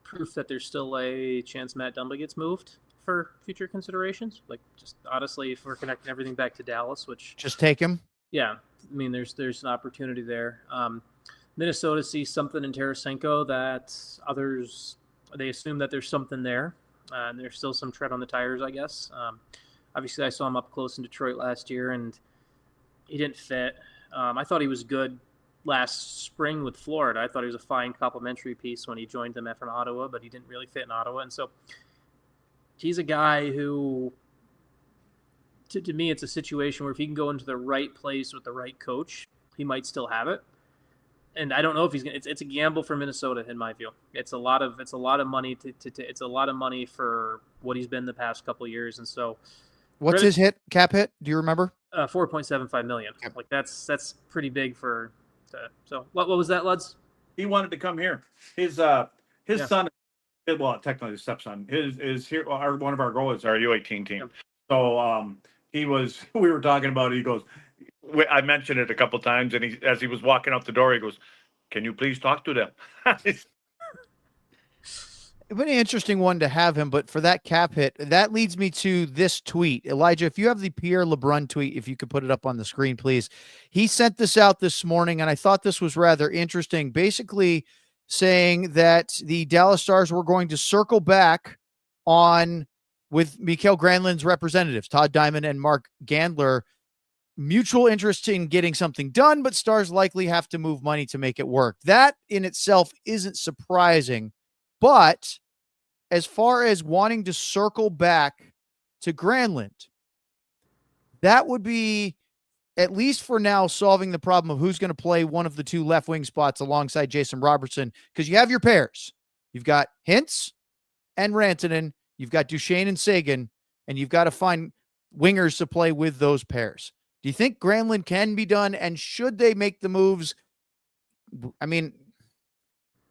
[SPEAKER 3] proof that there's still a chance Matt Dumba gets moved for future considerations? Like, just honestly, if we're connecting everything back to Dallas, which
[SPEAKER 1] just take him.
[SPEAKER 3] Yeah, I mean, there's an opportunity there. Minnesota sees something in Tarasenko that others, they assume that there's something there. And there's still some tread on the tires, I guess. Obviously, I saw him up close in Detroit last year, and he didn't fit. I thought he was good last spring with Florida. I thought he was a fine complementary piece when he joined them from Ottawa, but he didn't really fit in Ottawa. And so he's a guy who, to me, it's a situation where if he can go into the right place with the right coach, he might still have it. And I don't know if he's gonna. It's a gamble for Minnesota, in my view. It's a lot of money it's a lot of money for what he's been the past couple of years. And so,
[SPEAKER 1] what's his cap hit? Do you remember?
[SPEAKER 3] $4.75 million. Like that's pretty big for. So what was that, Luds?
[SPEAKER 2] He wanted to come here. His son, well, technically his stepson, is here. One of our goalies, our U18 team. Yeah. So we were talking about it. He goes, I mentioned it a couple times, and as he was walking out the door, he goes, "Can you please talk to them?"
[SPEAKER 1] It'd been an interesting one to have him, but for that cap hit, that leads me to this tweet. Elijah, if you have the Pierre LeBrun tweet, if you could put it up on the screen, please. He sent this out this morning, and I thought this was rather interesting, basically saying that the Dallas Stars were going to circle back on with Mikael Granlund's representatives, Todd Diamond and Mark Gandler, mutual interest in getting something done, but Stars likely have to move money to make it work. That in itself isn't surprising, but as far as wanting to circle back to Granlund, that would be, at least for now, solving the problem of who's going to play one of the two left wing spots alongside Jason Robertson, because you have your pairs. You've got Hintz and Rantanen, you've got Duchesne and Sagan, and you've got to find wingers to play with those pairs. Do you think Granlund can be done, and should they make the moves? I mean,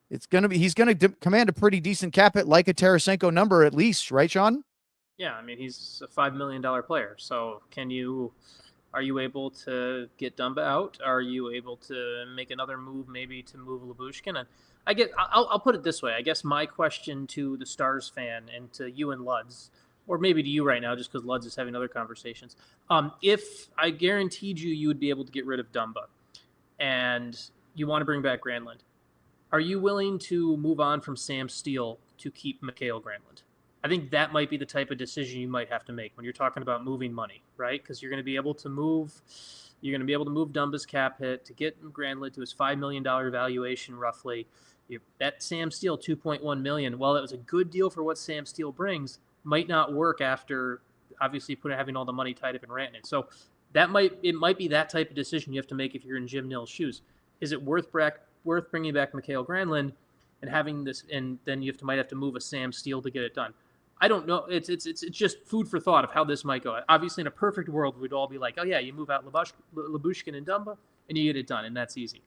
[SPEAKER 1] he's going to command a pretty decent cap hit, like a Tarasenko number at least, right, Sean?
[SPEAKER 3] Yeah, I mean, he's a $5 million player. So are you able to get Dumba out? Are you able to make another move, maybe to move Lyubushkin? And I'll put it this way. I guess my question to the Stars fan and to you and Luds, or maybe to you right now, just because Luds is having other conversations. If I guaranteed you would be able to get rid of Dumba and you want to bring back Granlund, are you willing to move on from Sam Steele to keep Mikael Granlund? I think that might be the type of decision you might have to make when you're talking about moving money, right? Because you're going to be able to move Dumba's cap hit to get Granlund to his $5 million valuation roughly. That Sam Steele $2.1 million, while it was a good deal for what Sam Steele brings, might not work after obviously having all the money tied up in Rantanen. So it might be that type of decision you have to make if you're in Jim Nill's shoes. Is it worth bringing back Mikael Granlund and having this, and then you might have to move a Sam Steele to get it done? I don't know. It's just food for thought of how this might go. Obviously, in a perfect world, we'd all be like, oh yeah, you move out Lyubushkin and Dumba and you get it done, and that's easy.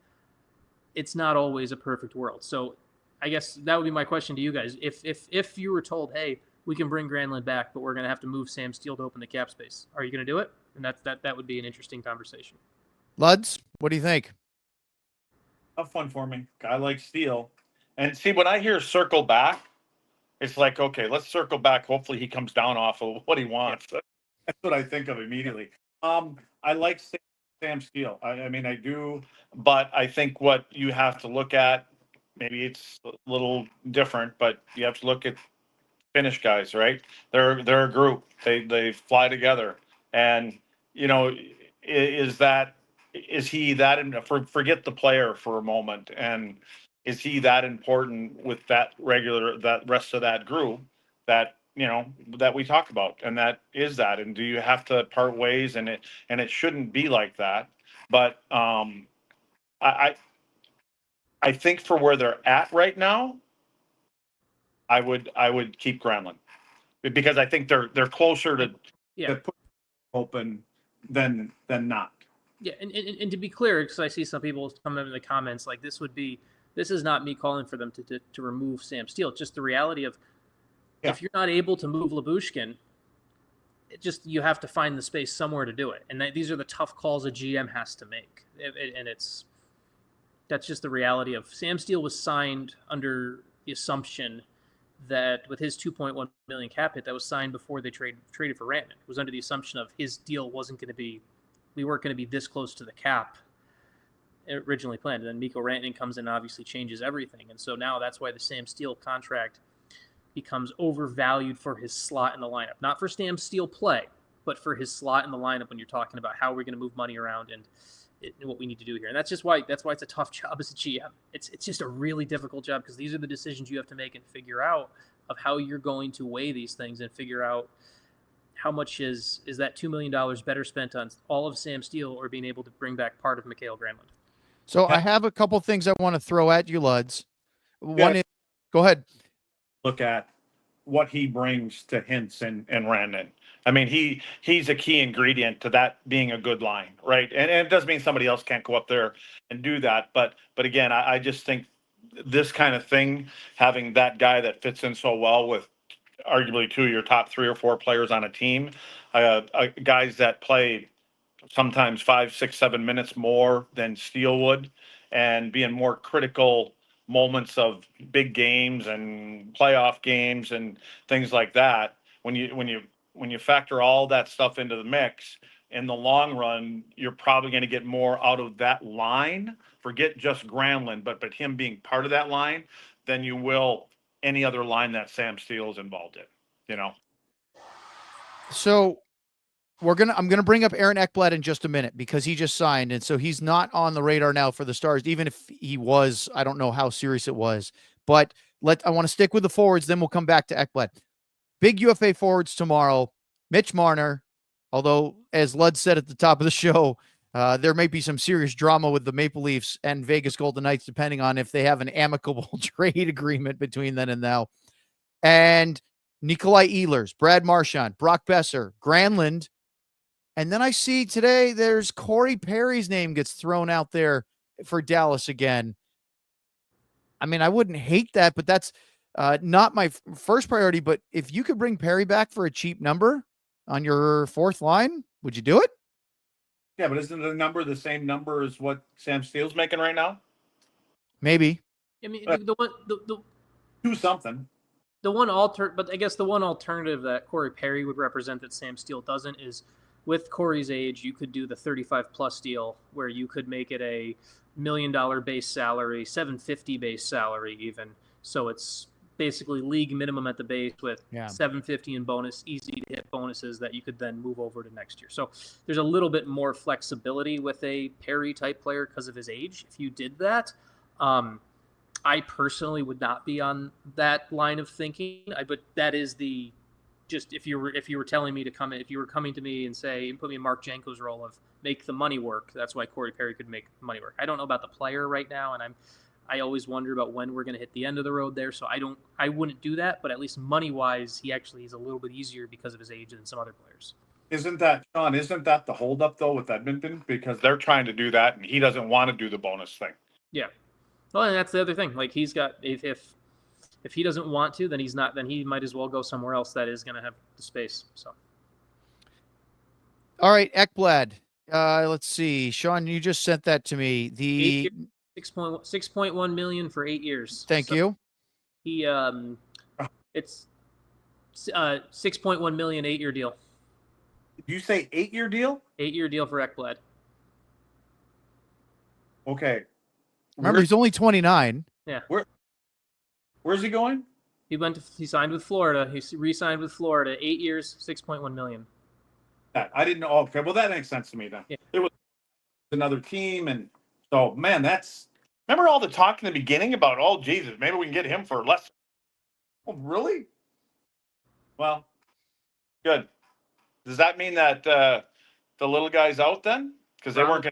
[SPEAKER 3] It's not always a perfect world. So I guess that would be my question to you guys. If you were told, hey, we can bring Granlund back, but we're going to have to move Sam Steele to open the cap space, are you going to do it? And that would be an interesting conversation.
[SPEAKER 1] Luds, what do you think?
[SPEAKER 2] Tough one for me. I like Steele. And see, when I hear circle back, it's like, okay, let's circle back. Hopefully he comes down off of what he wants. Yeah. That's what I think of immediately. I like Sam Steele. I mean, I do, but I think what you have to look at, maybe it's a little different, but you have to look at Finnish guys, right? They're a group. They fly together, and is he that? Forget the player for a moment, and is he that important with that rest of that group that that we talk about, and and do you have to part ways, and it shouldn't be like that, but I think for where they're at right now, I would keep Granlund, because I think they're closer to put open than not.
[SPEAKER 3] Yeah, and to be clear, because I see some people coming in the comments like this is not me calling for them to remove Sam Steele. It's just the reality of if you're not able to move Lyubushkin, you have to find the space somewhere to do it. And these are the tough calls a GM has to make. And that's just the reality of Sam Steele was signed under the assumption that with his 2.1 million cap hit that was signed before they traded for Rantanen. It was under the assumption of his deal we weren't going to be this close to the cap originally planned. And then Mikko Rantanen comes in and obviously changes everything. And so now that's why the Sam Steele contract becomes overvalued for his slot in the lineup. Not for Sam Steele play, but for his slot in the lineup when you're talking about how we're going to move money around and what we need to do here. And that's why it's a tough job as a GM. It's just a really difficult job because these are the decisions you have to make and figure out of how you're going to weigh these things and figure out how much is that $2 million better spent on all of Sam Steele or being able to bring back part of Mikael Granlund.
[SPEAKER 1] So I have a couple things I want to throw at you, Luds. One is, go ahead.
[SPEAKER 2] Look at what he brings to Hintz and Rantanen. I mean, he's a key ingredient to that being a good line, right? And it doesn't mean somebody else can't go up there and do that. But again, I just think this kind of thing, having that guy that fits in so well with arguably two of your top 3 or 4 players on a team, guys that play sometimes 5, 6, 7 minutes more than Steele would, and being more critical moments of big games and playoff games and things like that. When you factor all that stuff into the mix, in the long run, you're probably going to get more out of that line. Forget just Granlund, but him being part of that line than you will any other line that Sam Steele is involved in.
[SPEAKER 1] So I'm gonna bring up Aaron Ekblad in just a minute because he just signed, and so he's not on the radar now for the Stars. Even if he was, I don't know how serious it was. But I want to stick with the forwards, then we'll come back to Ekblad. Big UFA forwards tomorrow. Mitch Marner, although as Lud said at the top of the show, there may be some serious drama with the Maple Leafs and Vegas Golden Knights, depending on if they have an amicable trade agreement between then and now. And Nikolai Ehlers, Brad Marchand, Brock Besser, Granlund. And then I see today there's Corey Perry's name gets thrown out there for Dallas again. I mean, I wouldn't hate that, but that's not my first priority. But if you could bring Perry back for a cheap number on your 4th line, would you do it?
[SPEAKER 2] Yeah, but isn't the number the same number as what Sam Steele's making right now?
[SPEAKER 1] Maybe.
[SPEAKER 3] I mean, the
[SPEAKER 2] do something.
[SPEAKER 3] But I guess the one alternative that Corey Perry would represent that Sam Steele doesn't is, with Corey's age, you could do the 35-plus deal where you could make it a $1 million base salary, $750 base salary even. So it's basically league minimum at the base with $750 in bonus, easy to hit bonuses that you could then move over to next year. So there's a little bit more flexibility with a Perry type player because of his age. If you did that, I personally would not be on that line of thinking. But that is just if you were telling me to come in, if you were coming to me and say, put me in Mark Janko's role of make the money work, that's why Corey Perry could make money work. I don't know about the player right now, and I always wonder about when we're going to hit the end of the road there. So I wouldn't do that, but at least money wise, he actually is a little bit easier because of his age than some other players.
[SPEAKER 2] Isn't that the holdup though with Edmonton? Because they're trying to do that and he doesn't want to do the bonus thing.
[SPEAKER 3] Yeah. Well, and that's the other thing. Like he's got, if he doesn't want to, then he might as well go somewhere else that is going to have the space. So.
[SPEAKER 1] All right. Ekblad. Let's see. Sean, you just sent that to me. The
[SPEAKER 3] 6.1 million for 8 years.
[SPEAKER 1] Thank you.
[SPEAKER 3] He it's 6.1 million 8-year deal.
[SPEAKER 2] Did you say 8-year deal?
[SPEAKER 3] 8-year deal for Ekblad.
[SPEAKER 2] Okay.
[SPEAKER 1] Remember, he's only 29.
[SPEAKER 3] Yeah.
[SPEAKER 2] Where's he going?
[SPEAKER 3] He signed with Florida. He re-signed with Florida. 8 years, 6.1 million.
[SPEAKER 2] I didn't know. Okay, well that makes sense to me then. Yeah. It was another team, and so man, remember all the talk in the beginning about, oh Jesus, maybe we can get him for less. Oh, really? Well, good. Does that mean that the little guy's out then? Because they weren't going to.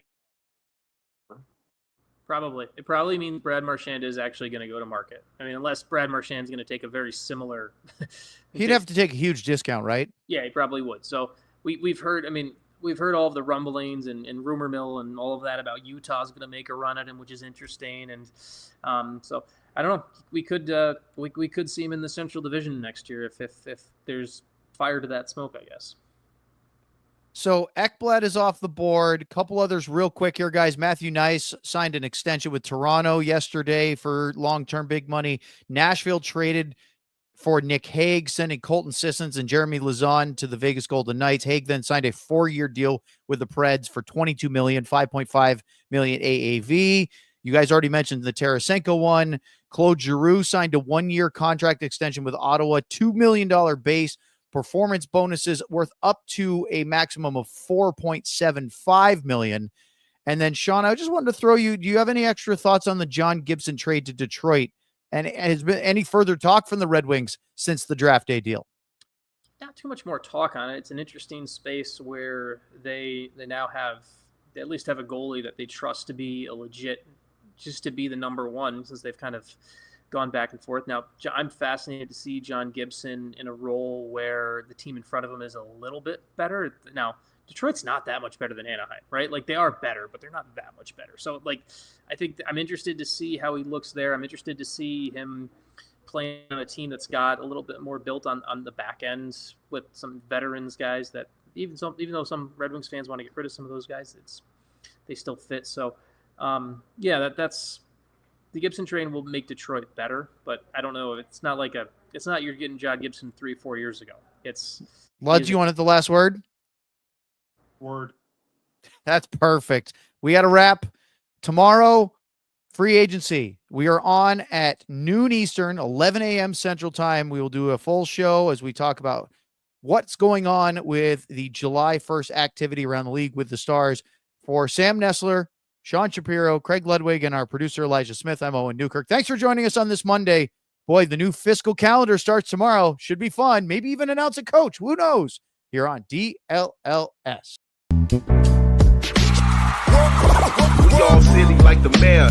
[SPEAKER 3] Probably. It probably means Brad Marchand is actually going to go to market. I mean, unless Brad Marchand's going to take a very similar.
[SPEAKER 1] He'd have to take a huge discount, right?
[SPEAKER 3] Yeah, he probably would. So we've heard all of the rumblings and rumor mill and all of that about Utah's going to make a run at him, which is interesting. And so I don't know. We could see him in the Central Division next year if there's fire to that smoke, I guess.
[SPEAKER 1] So Ekblad is off the board. A couple others real quick here, guys. Matthew Nice signed an extension with Toronto yesterday for long-term big money. Nashville traded for Nick Hague, sending Colton Sissons and Jeremy Lauzon to the Vegas Golden Knights. Hague then signed a 4-year deal with the Preds for $22 million, $5.5 million AAV. You guys already mentioned the Tarasenko one. Claude Giroux signed a 1-year contract extension with Ottawa, $2 million base, performance bonuses worth up to a maximum of $4.75 million. And then, Sean, I just wanted to throw you, do you have any extra thoughts on the John Gibson trade to Detroit? And has been any further talk from the Red Wings since the draft day deal?
[SPEAKER 3] Not too much more talk on it. It's an interesting space where they now have, they at least have a goalie that they trust to be a legit, just to be the number one, since they've kind of gone back and forth. Now, I'm fascinated to see John Gibson in a role where the team in front of him is a little bit better. Now, Detroit's not that much better than Anaheim, right? Like, they are better, but they're not that much better. So, like, I think I'm interested to see how he looks there. I'm interested to see him playing on a team that's got a little bit more built on the back end with some veterans guys that even though some Red Wings fans want to get rid of some of those guys, they still fit. So, that's the Gibson train will make Detroit better, but I don't know. It's not you're getting John Gibson 3-4 years ago.
[SPEAKER 1] Luds, you wanted the last word?
[SPEAKER 2] Word.
[SPEAKER 1] That's perfect. We got to wrap. Tomorrow, free agency. We are on at noon Eastern, 11 a.m. Central Time. We will do a full show as we talk about what's going on with the July 1st activity around the league with the Stars. For Sam Nessler, Sean Shapiro, Craig Ludwig, and our producer, Elijah Smith, I'm Owen Newkirk. Thanks for joining us on this Monday. Boy, the new fiscal calendar starts tomorrow. Should be fun. Maybe even announce a coach. Who knows? Here on DLLS.
[SPEAKER 7] We all silly like the mayor.